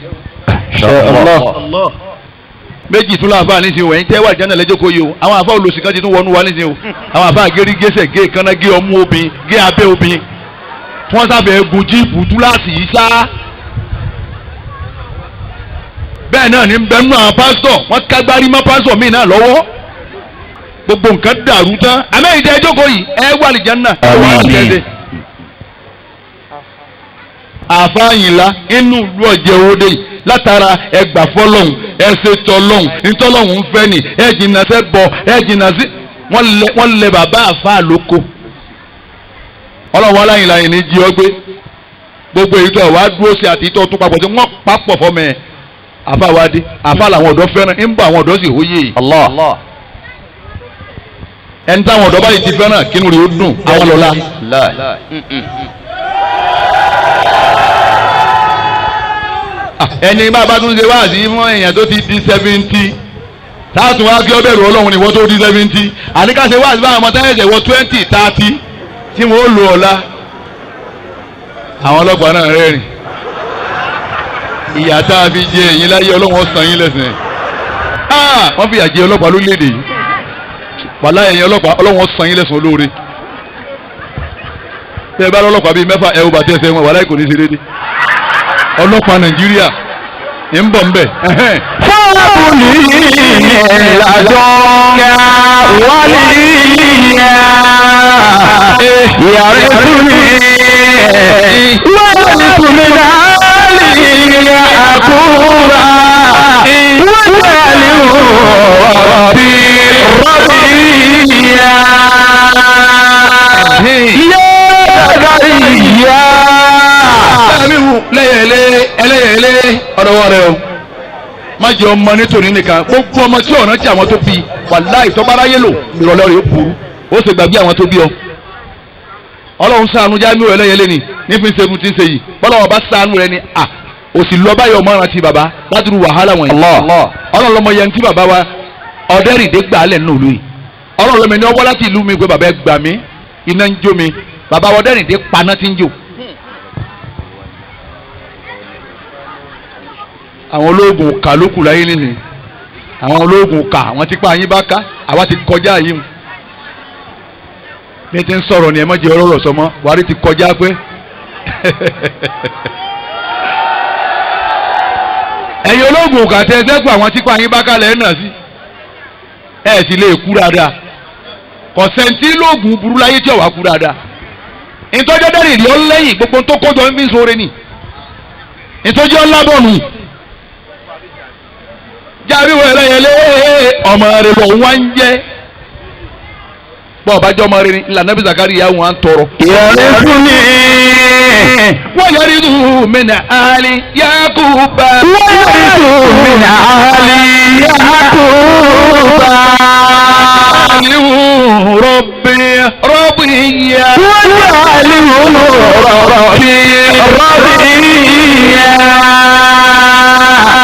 méjì tún láàfáà nísìnyí o ẹ̀yin tẹ́ wà Jánnà lẹ́jọ́ kó yìí o àwọn àfa olùsìn kan ti tún wọnú wa nísìnyí o àwọn àfa àgérí gẹ́sẹ̀ gé kaná gé ọmú obìnrin gé abẹ́ obìnrin tí wọ́n sábẹ̀ gun jíìpù túláàsì yìí sá. bẹ́ẹ̀ náà ní bẹ́ẹ̀ nínú àwọn pásítọ̀ wọ́n kágbárí mọ́ pásítọ̀ míì náà lọ́wọ́ gbogbo nǹkan dàrú tán àmẹ́yìn tẹ́ jókòó yìí ẹ wà ní Jánnà àfáàyìnlá inú ìlú ọ̀jẹ̀ òde yìí látara ẹgbà fọlọ́hún ẹsẹ̀ tọlọ́hún ntọ́lọ́hún ń fẹ́ ni ẹ jìnnà sẹ́ bọ̀ ẹ jìnnà sí wọ́n lẹ bàbá àfáà lóko ọlọ́wọ́ aláìlá yìí ní jí ọ gbé gbogbo èyí tó wàá dúró sí àti ìtọ́ tó papọ̀ tí wọ́n papọ̀ fọ́mọ ẹ̀ àfáà wá dé àfáà làwọn ọ̀dọ́ fẹ́ràn ń bọ̀ àwọn ọ̀dọ́ sì hóyè Allah ẹni táwọn ọ̀dọ́ báyìí ti fẹ́ràn kínú rẹ̀ ó dùn àwọn lọ́la. ẹni máa bá tún ṣe wáàsí fún èèyàn tó ti di 70 táàtún wá kí ọ bẹ̀rù Ọlọ́run ni wọ́n tó di 70 àníkà ṣe wáàsí báwọn ọmọ táyẹ̀sẹ̀ wọ 20 30 tí wọ́n ó lò ọ̀la àwọn ọlọ́pàá náà rẹ́rìn ìyà tá a fi jẹ ẹ̀yin láyé Ọlọ́run san yín lẹ́sìn wọ́n fi ìyà jẹ ọlọ́pàá lórílẹ̀‐èdè yìí wàlá ẹ̀yin ọlọ́pàá Ọlọ́run san yín lẹ́sìn olóore tẹ́ ẹ bá lọ́lọ́pàá bíi mẹ́fà ẹ̀ ó bàtẹ́ ẹsẹ̀ wọn wàlá kò ní í ṣe déédéé ọlọ́pàá Nàìjíríà ń bọ̀ nbẹ̀. fọ́ọ̀lì ìlàjọ́ wálé yàrá ìtúni wọ́n lè túnmí láàlì àkúrà wọ́n tẹ̀lé rọ̀bì yá yá ẹlẹ́yẹlé ọ̀dọ̀wọ́ rẹ o má jẹ́ ọmọ nítorí nìkan gbogbo ọmọ tí ọ̀ràn tí àwọn tó bí wàláhì ìtọ́báráyé lò ìrọ̀lẹ́ rẹ̀ ó burú ó sì gbàgbé àwọn tó bí ọ. Ọlọ́run ṣàánú Jamiu ẹlẹ́yẹlé ni nífi ń ṣẹ́gun tí ń ṣe yìí bọ́lọ́wọ́ bá ṣàánú rẹ ni òsì lọ báyọ̀ ọmọ ọ̀ràn ti bàbá ládùúrú wàhálà wọ̀nyí. Ọlọ́run lọmọ yẹn tí bàbá wa Ọdẹ́rìndé gbà á lẹ̀ nínú ìlú yìí Ọlọ́run lọmọ ẹni ọwọ́ láti ìlú mi pé bàbá ẹ gbà mí iná ń jó mi bàbá wa Ọdẹ́rìndé paná ti ń jò. àwọn ológun kà ló kù láyé nìyí àwọn ológun kà àwọn tipa yín bá ká àwa ti kọjá yìí bí ti ń sọ̀rọ̀ ni ẹ má jẹ́ ọlọ́rọ̀ sọmọ Buhari ti kọjá pé ẹ̀yin ológun kà tẹ ẹsẹ́ pé àwọn tipa yín bá ká lẹ́yìn náà sí ẹ̀ sì lè kú dáadáa kọ̀sẹ̀ntì lóògùn burú láyé tí ọ̀wá kú dáadáa ìtọ́jọ́ dẹ́rìn ìdí ọlẹ́yìn gbogbo tó kọjọ ń bí sóore nì ìtọ́jọ́ ọlábọ̀nù Jamiu ẹlẹ́yẹlé ọmọ rẹ lọ wá ń jẹ́ bọ́ọ̀ bá jọ́ ọmọ rẹ ni ìlànà bí Zakariya wọn à ń tọrọ. يرثني ويرث من آل يعقوب ويرث من آل يعقوب ربي رضيا واجعله ربي رضيا.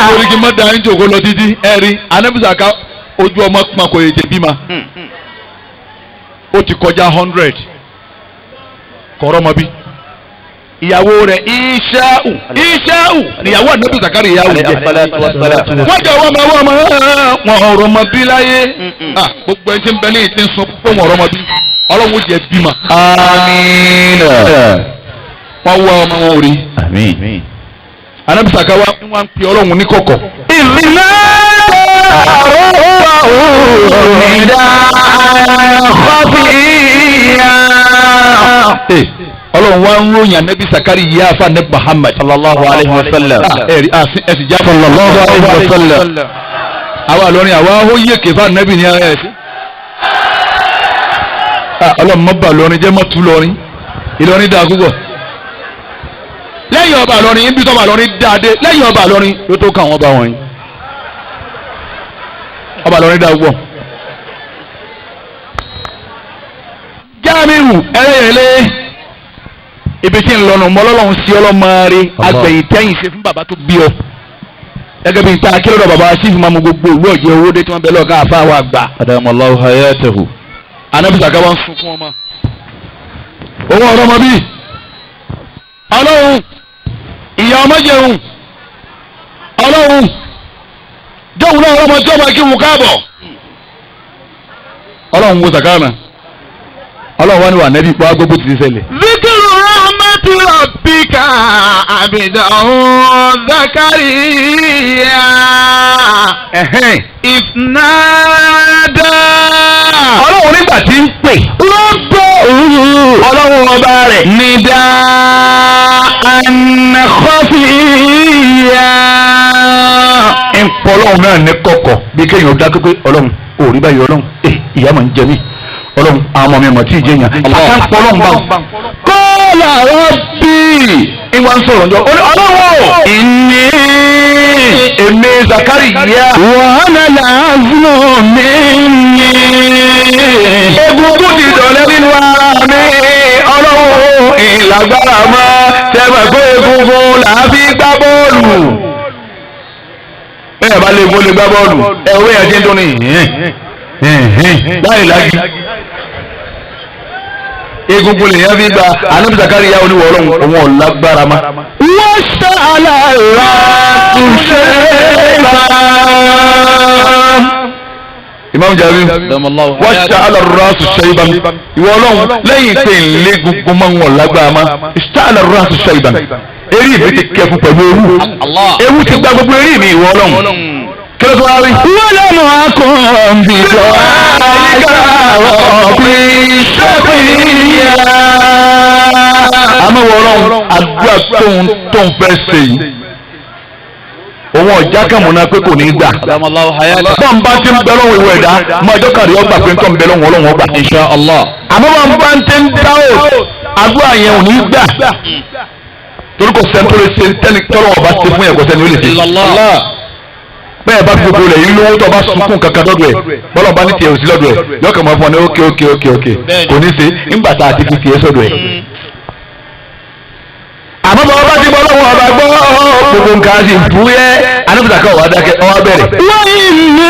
orí kí n má da ẹni jòkó lọ títí ẹ̀rí anabisaka ojú ọmọ pọn kò yẹ jẹbi ma ó ti kọjá 100 kọ̀ọ̀rọ̀ mọ́ bí ìyàwó rẹ̀ Ìṣáù níyàwó ànábì Zakariya ìyàwó jẹ́ wọ́n jẹ́ wọ́n máa wọn ọ̀rọ̀ mọ́ bí láyé gbogbo ẹni tí ń bẹ ní ìtì ń sọ pé wọn ọ̀rọ̀ mọ́ bí ọlọ́run jẹ́ bí ma. àmín. wọ́n wá ọmọ wọn ò rí. àmín. ànábì Zakariya wọ́n ń pe ọlọ́run ní kọ̀kọ̀. ìrìnà ìdá kọ́fíà. ọlọ́run wa ń ròyìn ànábì Zakariya afa ànábì Muhammad sallallahu alayhi wa sallam. ẹ̀sì já sallallahu alayhi wa sallam. àwa lọ́rin àwa ó yé kẹfà ànábì ní ara ẹ̀sì. ọlọ́run mọ́ bà lọ́rin jẹ́ mọ́ tú lọ́rin Ìlọrin dáa púpọ̀. lẹ́yìn ọba lọ́rin ibi tó bá lọ́rin dáadé lẹ́yìn ọba lọ́rin ló tó kàn wọ́n bá wọn yín. ọba lọ́rin dáa púpọ̀. Jamiu ẹlẹ́yẹlé ibi tí ń lọ́nà mọ́lọ́lọ́hún sí ọlọ́mọ́ọ́rẹ́ agbẹ̀yìntẹ́yìn ṣe fún bàbá tó bí ọ. gẹ́gẹ́ bí n ta akérèdọ̀ bàbá sífù máa mú gbogbo ìlú ọ̀jẹ̀ owó dé tí wọ́n bẹ lọ́ọ̀ká àfa wa gbà. adamallahu hayatahu. anabisa ká wá ń sunkún ọmọ. owó ọ̀rọ̀ ọmọ bíi ọlọ́run ìyá ọmọ jẹun ọlọ́run jọ̀hún náà ọmọ tí ọmọ kí wù káàbọ̀ ọlọ́run wo sàkánà ọlọ́run wá ní wà nẹ́bí pa gbogbo ti ṣẹlẹ̀. zikiru rahmatu rabbika abidahu Zakariya isnada. ọlọ́run nígbà tí ń pè lọ́pọ̀ ọlọ́run ọba rẹ̀ nida anakọ́fìyà. ń pọ̀ ọlọ́run náà ní kọ̀kọ̀ bí kéèyàn dákẹ́ pé ọlọ́run ò rí báyìí ọlọ́run ìyá máa ń jẹ mí ọlọ́run àwọn ọmọ mi mọ̀ tí ì jẹ́yàn àtà ń pọ̀ ọlọ́run báwọn. kọ́lá rọ́bì ìwà ń sọ̀rọ̀ ǹjọ́ ọlọ́run ìní èmi Zakariya wàhánà làásùnù mi ní. egungun ti dọ̀lẹ́ nínú ara mi ọlọ́run ìlágbára mọ́ tẹ́gbà pé egungun làá fi gbá bọ́ọ̀lù. bẹ́ẹ̀ bá lè gbó lè gbá bọ́ọ̀lù ẹ̀wé yẹn ti ń dún ní láì lági egungun lè yẹn fi gba anabi Zakariya oníwọ̀ ọlọ́run òun ọ̀lágbára ma. wọ́n ṣàlà rà túnṣe bá. Imam Jabir wọ́n ṣàlà rà túnṣe bá ìwọ ọlọ́run lẹ́yìn pé nlé gungun máa ń wọ̀ lágbára ma ṣàlà rà túnṣe bá eré mi ti kẹfù pẹ̀lú ewu ti gba gbogbo eré mi ìwọ ọlọ́run. kíló tó wá rí. wọ́n lẹ́nu akọ̀ọ̀n bí lọ àyíká ọ̀gbìn ṣẹ́fìyà. àmọ́ wọ́n ọlọ́run àdúrà tóun fẹ́ ṣe yìí òun ọ̀já kàmúná pé kò ní í gbà. bọ́n bá ti ń bẹ lọ́wọ́ ìwé ẹ̀dá mọ ọjọ́ kàrí ọgbà pé ń tọ́ ń bẹ lọ́wọ́ ọlọ́run ọgbà. insha Allah. àmọ́ bọ́n bá ti ń dá o àdúrà yẹn ò ní í gbà. torí kò sẹ́ni tó lè ṣe tẹ́ni tọ́lọ́ ọba ṣe fún yẹn kò sẹ́ni ó lè ṣe. bẹ́ẹ̀ bá gbogbo rẹ̀ yín lówó tó bá sunkún kankan lọ́dọ̀ ẹ̀ bọ́lá bá ní tiẹ̀ òsì lọ́dọ̀ ẹ̀ yọkàn máa fún ọ ní ókè kò ní ṣe ńgbà tá a ti fi tiẹ̀ sọ́dọ̀ ẹ̀. àmọ́ bá ọba ti bọ́ lọ́wọ́ ọba gbọ́ gbogbo nǹkan sì fúyẹ́ anábìsà kan wà dákẹ́ ọwọ́ bẹ̀rẹ̀. wọ́n yìí ní.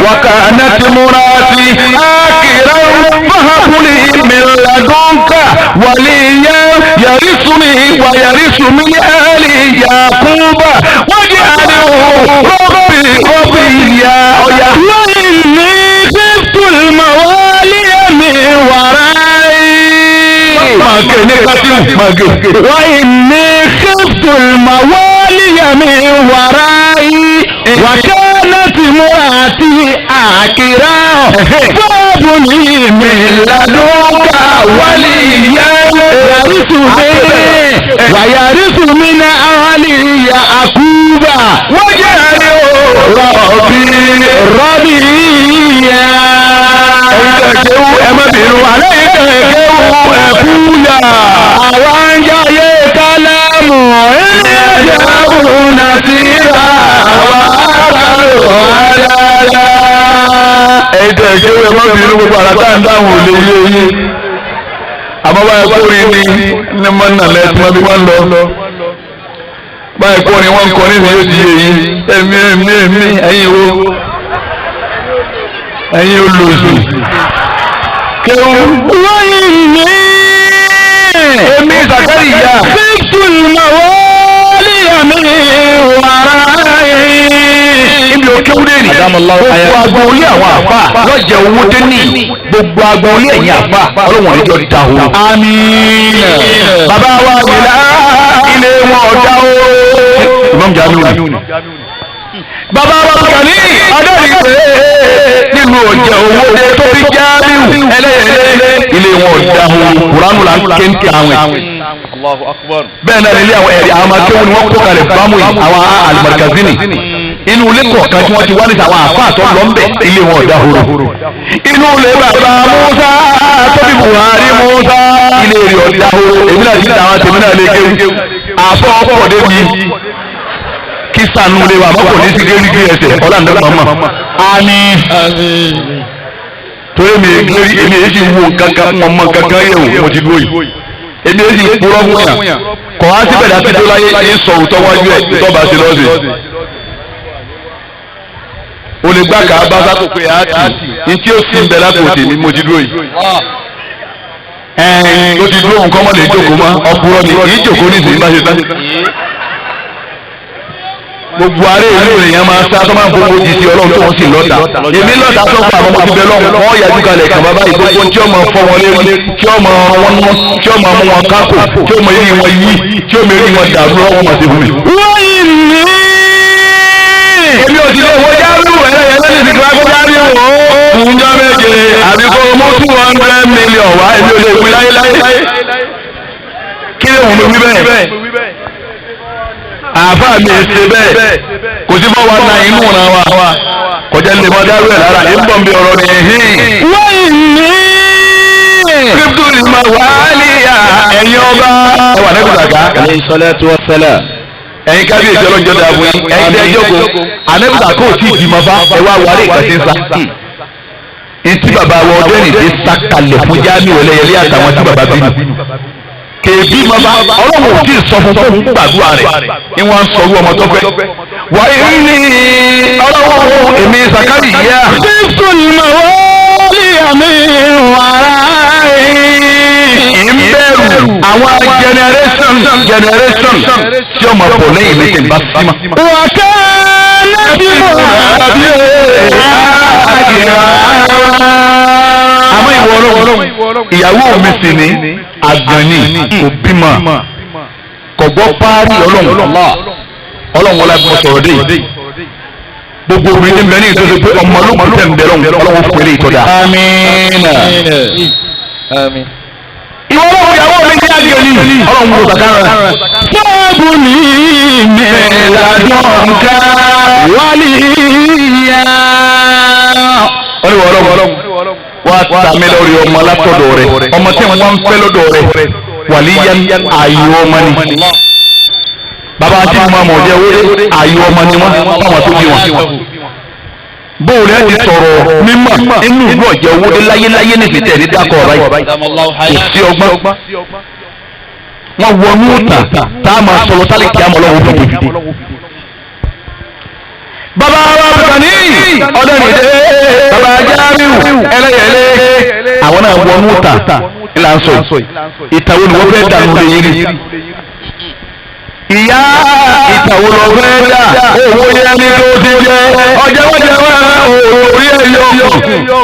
وكانت مراتي آكرا فهب لي من لدنك وليا يرثني ويرث من آل يعقوب واجعله ربي رضيا. وإني خفت الموالي من ورائي. وإني خفت الموالي من ورائي وكانت مراتي آكرا فهب لي من لدنك وليا ويرث من آل يعقوب واجعله ربي kéwú ẹ má bínú gbogbo àràtà ń dáhùn ò lè yé yín àmọ́ báyìí kórìí ní mọ́nà lẹ́tí wọ́n bí wọ́n lọ báyìí kórìí wọ́n ń kọ́ níbi yóò ti yé yín ẹ̀mí ẹ̀yin wo ẹ̀yin olóòsù kéwú. wọ́n yìí ní èmi Zakariya. fífún ìmọ̀wọ́ líyàmí wàrà ibi òkèwúdé ni gbogbo agboolé àwọn àfà lọ́jẹ̀ owó dé ní gbogbo agboolé ẹ̀yìn àfà ọlọ́wọ̀n níjọ́ da o. àmín. bàbá wa nílá ilé wọn ọ̀dá o. Imam Jamiu ni. bàbá wa kàní adọ́rin pé nínú ọ̀jẹ̀ owó dé tó fi Jamiu ẹlẹ́yẹlẹ́ ilé wọn ọ̀dá o. kuranu la ń kéńté àwọn Allahu Akbar. bẹ́ẹ̀ náà nílé àwọn ẹ̀rí àwọn akéwù ni wọ́n kó kalẹ̀ bámu yìí àwọn alimarikazini inú ilé kọ̀ọ̀kan tí wọ́n ti wá ní àwọn àfáàtọ̀ lọ́nbẹ̀ ilé wọn ọ̀dà horo inú ilé bàbá Musa tóbi Buhari Musa ilé rẹ̀ ọ̀dà horo èmi náà ti ní àwọn tèmi náà lé kéwù àfọ̀ ọ̀pọ̀ débi kí sànú ilé wa mọ́kò ní sí gẹ́rígẹ́ ẹsẹ̀ ọ̀làǹdà mọ́mọ́ àmín torí èmi èyí sì wo kankan mọ́ kankan yẹ̀ wò mo ti dúró yìí èmi èyí kúrọ́ fún yàn kọ́ á síbẹ̀ láti tó láyé ní sọ òótọ́ wájú ẹ̀ tọ́ba sí lọ́sẹ̀. o lè gbá kàá bá sáko pé àátì ní tí ó sì ń bẹ lápò tèmi mo ti dúró yìí. ó ti dúró nǹkan mọ́ lè jókòó mọ́ ọkùnrin ni kì í jókòó ní ìsìn bá ṣe tán. gbogbo aré ìlú èèyàn máa sá tó máa ń gbogbo jì sí ọlọ́run tó wọ́n sì lọ́ta èmi lọ́ta tó pa àwọn ọmọ ti bẹ lọ́run wọ́n yájú kalẹ̀ kàn bàbá ìgbógbó tí ó máa fọ́ wọn lérí tí ó máa wọn mọ́ tí ó máa mú wọn kákò tí ó máa yí wọn yí tí ó máa yí wọn dàrú lọ́wọ́ máa ṣe fún mi. wọ́n yìí ní. èmi ò sì lè wo Jamiu ẹlẹ́yẹlẹ́ ní ìsìnkú akó Jamiu o. fúnjọ́ méje àbí kó mú 200 million wá èmi ò lè wí láyéláyé. kí ló ń wí bẹ́ẹ̀? àáfàá mi ṣe bẹ́ẹ̀ kò sí bọ́ wa na inú ra wa kọjá lè mọ dárú ẹ̀ lára ń bọ̀ ń bí ọ̀rọ̀ ni ẹ̀hìn. wọ́n yìí ní. kíríptù ni mà wá níyà ẹ̀yin ọba. ẹ wà nẹ́kùn sàká. alayhi salatu wa salam. ẹ̀yin kábíyèsí ọlọ́njọ́ dàbò yín ẹ̀yin tẹ́ jókòó anẹ́kùn sàká ò tí ì bímọ bá ẹ wá wàrí ìkàtí ń sa. etí bàbá wa ọdún ẹ̀rìn dé sàkàlẹ̀ fún Jamiu ẹlẹ́yẹlé àtàwọn tí bàbá bínú kèébí mọ́ba ọlọ́run ò tí ì sọ fún fún gbàdúrà rẹ̀ ni wọ́n ń sọ owó ọmọ tó fẹ́. wàyí ní ọlọ́run èmi Zakariya. fífún ìmọ̀wọ́ líyàmí wàrà ìbẹ̀rù àwọn generation tí ọmọ bọ̀ lẹ́yìn mi ti bá símà. wà ká lẹ́bí mọ́ àmọ́ ìwọ ọlọ́run ìyàwó mi sì ní àgbọ̀nì kò bímọ kò gbọ́ párí ọlọ́run wọlé agbọ́n sọ̀rọ̀ dé yìí gbogbo obìnrin ní bẹ́ẹ̀ ní ìtọ́jú pé ọmọ olókùn tẹ̀ ń bẹ̀rẹ̀ ọlọ́run fún eré ìtọ́jà. amiina. ìwọ ọlọ́run ìyàwó mi ní àgbọ̀nì ọlọ́run wò sàkárà. fọ́ọ̀bù ní mẹ́ẹ̀ẹ́dọ́nká wálíyà. ọlọ́run wá tàmí lórí ọmọ látọ̀dọ̀ rẹ̀ ọmọ tí wọ́n ń fẹ́ lọ́dọ̀ rẹ̀ wàlíyàn ayò ọmọ ni. bàbá àti ìmọ̀ àmọ̀ jẹ́ wọlé ayò ọmọ ni wọ́n fáwọn tó bí wọn. bóòlù ẹ̀ ti sọ̀rọ̀ mímọ̀ inú ìlú ọ̀jẹ̀ owó dé láyéláyé nìsí tẹ̀ ní dákọ̀ ọ̀rá yìí kò sí ọgbọ́n. wọ́n wọnú ìtàn tá a máa sọ̀rọ̀ tálẹ̀ kí á mọ̀ lọ́wọ́ fìdí. bàbá wa bàní ọ̀dọ́nìdé bàbá Jamiu ẹlẹ́yẹlé àwọn náà wọnú ta ìlà ń sọ ìtàwọn ni wọ́n fẹ́ dànù lè yiri ìyá ìtàwọn lọ fẹ́ dà owó yẹn ní tó ti jẹ ọjọ́wọ́jọ́wọ́ orí ẹ̀yọ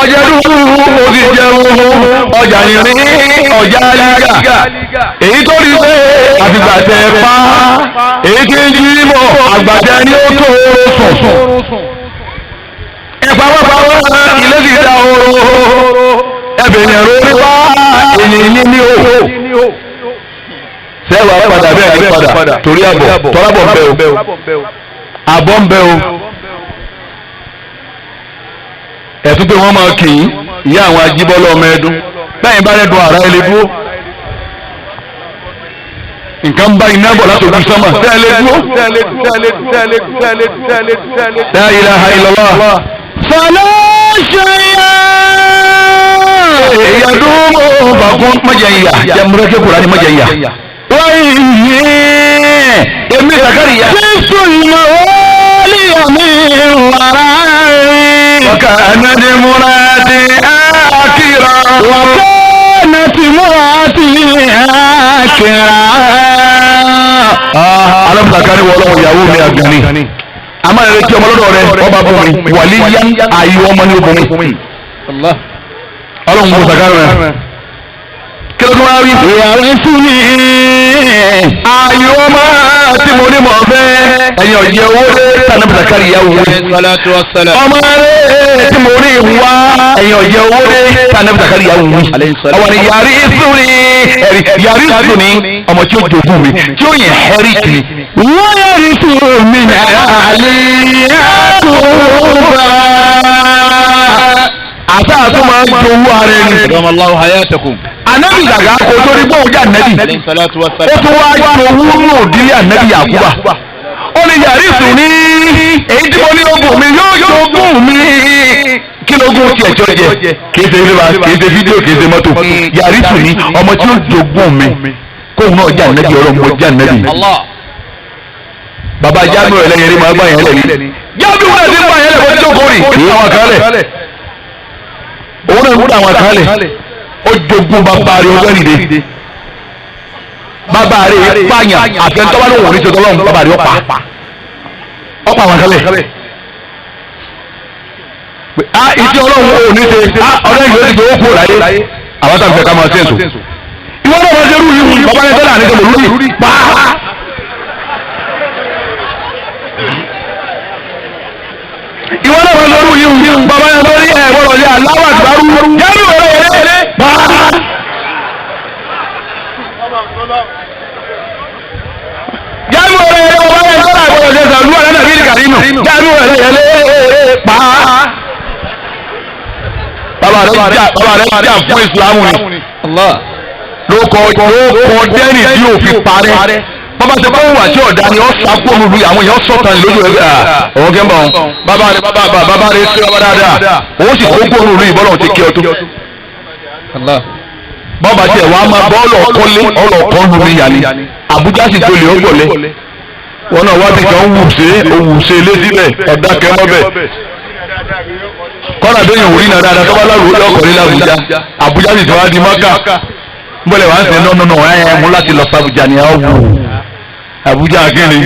ọjà dúdú ó ti jẹun ọjà nìrí ọjà lígà èyí tó rí pé àfìgbàtẹ pa èyí tí ń jí mọ àgbàtẹ ní ó tó sùn ẹ̀pàwọ́pàwọ́ ilé ti dá oró ẹbẹ̀yẹ̀ lórí wá ènìyàn ní òhò sẹ́wà padà bẹ́ẹ̀ ní padà torí àbọ̀ tọ́lábọ̀ ń bẹ o àbọ̀ ń bẹ o ẹ̀tún pé wọ́n máa kì í ìyá àwọn ajíbọ́lọ́ ọmọ ẹdún bẹ́ẹ̀ bá rẹ̀dùn àrá ilé dúró nǹkan bá iná bọ̀ láti ojú sánmà tẹ́lẹ̀ dúró. La ilaha illallah. fala shay'a. èyí àdúgbò bàkún mọ̀jẹ̀yà jẹ́múrẹ́kẹ́ kúrò ní mọ̀jẹ̀yà. wáyé èmi Zakariya. sísun mawali mi wàrà. وكانت مراتي آكرا وكانت مراتي آكرا. alábùsàkárí wọ ọlọ́run ìyàwó mi àgbẹ̀ni àmọ́ ẹ̀rẹ́ tí ọmọ lọ́dọ̀ rẹ ọba bọ̀ mi wàlíyá ayé ọmọ ní obìnrin ọlọ́run bó sàkárí rẹ kí ló tún wá rí. ìyàwó fún mi. ayé ọmọ tí mo ní mọ̀ fẹ́ ẹ̀yìn ọ̀jẹ̀ owó dé tànàbùsàkárí ìyàwó mi ọmọ rẹ tí mo rí wá ẹ̀yìn ọ̀jẹ̀ owó dé tànàbùsàkárí ìyàwó mi ọwọ́ ni yàrí ìsúni yàrí ìsúni ọmọ tí ó jogún mi tí ó yẹn hẹ́rì kì í. wọ́n yẹri tó mi ní àlè àkóbá. àti àti máa ń jowó ara ẹni. Allahu hayatakum. anabi gàgà kò torí bóun jẹ́ anabi ó tún wá jowó ní òdílé anabi Yakuba ó ní yàrí ìsúni èyí tí mo ní ogún mi yóò jogún mi kí lógún tiẹ̀ tí ó jẹ kì í ṣe fídíò kì í ṣe mọ́tò yàrí ìsúni ọmọ tí ó jogún mi kóun náà jẹ́ anabi ọ̀rọ̀ mo jẹ́ anabi. baba Jamiu ẹlẹ́yẹrí máa gbá yẹn lẹ́ni Jamiu náà ti ń gbá yẹn lẹ́ni wọ́n ti jókòó rìn kí wọ́n kálẹ̀ òun náà ń gbá àwọn kálẹ̀ ó jogún bàbá rẹ̀ ọgbẹ́nìde bàbá rẹ̀ pààyàn àfẹnutọ́wá ló wò ní ṣètò ọlọ́run bàbá rẹ̀ ọ̀pá àwọn kálẹ̀ ìdí ọlọ́run ò ní ṣe ọ̀rẹ́ ìgbẹ́ ti gbowó kúrò láyé àwọn tàbí fẹ́ ká máa ṣe èso ìwọ náà máa ṣe rú yìí bàbá rẹ̀ tẹ́lẹ̀ àníkẹ́ mọ̀lúdì pàá. ìwọ náà máa ṣe rú yìí bàbá rẹ̀ tó ní ẹ̀wọ̀n ọ̀lẹ́ aláwọ̀ àgbárù yẹ́rù ọ̀rẹ́ pàá. jáàmù ọ̀rẹ́ yẹlé wọ́n bá yẹn tọ́lá àgbọ̀dọ̀ ṣe sàlú ọ̀rẹ́ nàbí ìkàrímù jáàmù ọ̀rẹ́ yẹlé pàá. bàbá rẹ̀ jà fún ìsìlámù ni ló kọ dẹ́rì tí yóò fi parẹ́ bàbá ṣe fún wà tí ọ̀dà ni ọ̀ sá kó olùlù àwọn èèyàn sọ̀tàn lójú ẹgbẹ́ ọ̀hún kẹ́ ń bọ̀ ọ́n bàbá rẹ̀ ṣe ọba dáadáa òun sì kó kó olùlù ìbọ́lọ̀ ti kí ọ tó. bàbá tiẹ̀ wàá máa bọ́ọ̀lù ọ̀kọ́lé ọ̀lọ́kọ́ lu mi yàní Àbújá sì tó lè ó gbọ̀lẹ́ wọn náà wábì kan wù ṣe lé síbẹ̀ ọ̀dà kẹ́mọ́ bẹ̀ kọ́nà bẹ́ẹ̀ yẹn wò rí náà dáadáa tọ́ba láwùjọ ọkọ̀ ní l'Àbújá Àbújá sì tó wá di Mákà mbọlẹ wa ń sẹ nọ ẹ mú láti lọ s'Àbújá ni ọ wù Àbújá kíni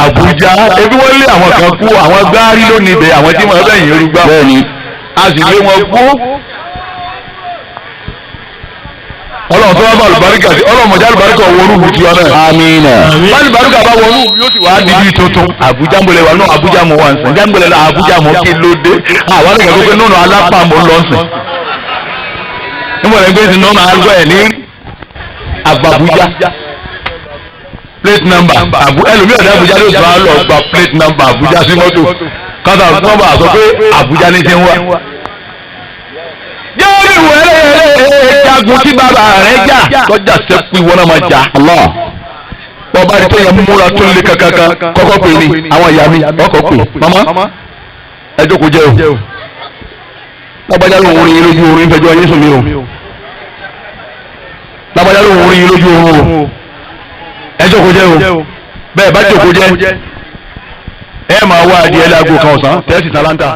Àbújá ebi wọn lé àwọn kan kú àwọn gbárí lónìí bẹ àwọn tí wọn bẹ yìí rúgbà bẹ́ẹ̀ni a sì lé wọn kú Ọlọ́run tó wá bá àlùbáríkà sí Ọlọ́run mọjá àlùbáríkà wọnú ìlú tiwa náà amínà bá àlùbáríkà bá wọnú yóò sì wá di bíi tuntun Àbújá mbọlẹ wa náà Àbújá mọ wà ń sìn jámbọlẹ náà Àbújá mọ kí ló dé àwọn àlùkò pé nínú alápá mọ lọ sìn nígbà tí gbèsè náà máa gbọ́ ẹ̀ ní Àbújá plate number ẹlòmíì ọ̀dà Àbújá ló sọ àlọ́ gba plate number Àbújá sí mọ́tò kátà nọ́mbà sọ pé Àbújá ní ti ń wá. jẹ́wọ́n ní ìwé jagun tí bàbá rẹ̀ jà tọ́jà sẹ́kù ìwọ náà máa jà bọ́ bá rí tó yẹ múra tó lé kankan kọ́kọ́ pè ní àwọn ìyá mi ọkọ̀ pè mama ẹ jókòó jẹ́ o lágbájá ló ń rin yín lójú oorun ìfẹjọ́ yín sùn mí o lágbájá ló ń rin yín lójú oorun o ẹ jókòó jẹ́ o bẹ́ẹ̀ bá jókòó jẹ́ ẹ máa wá adìẹ láago kan ọ̀sán tẹ́sí talanta.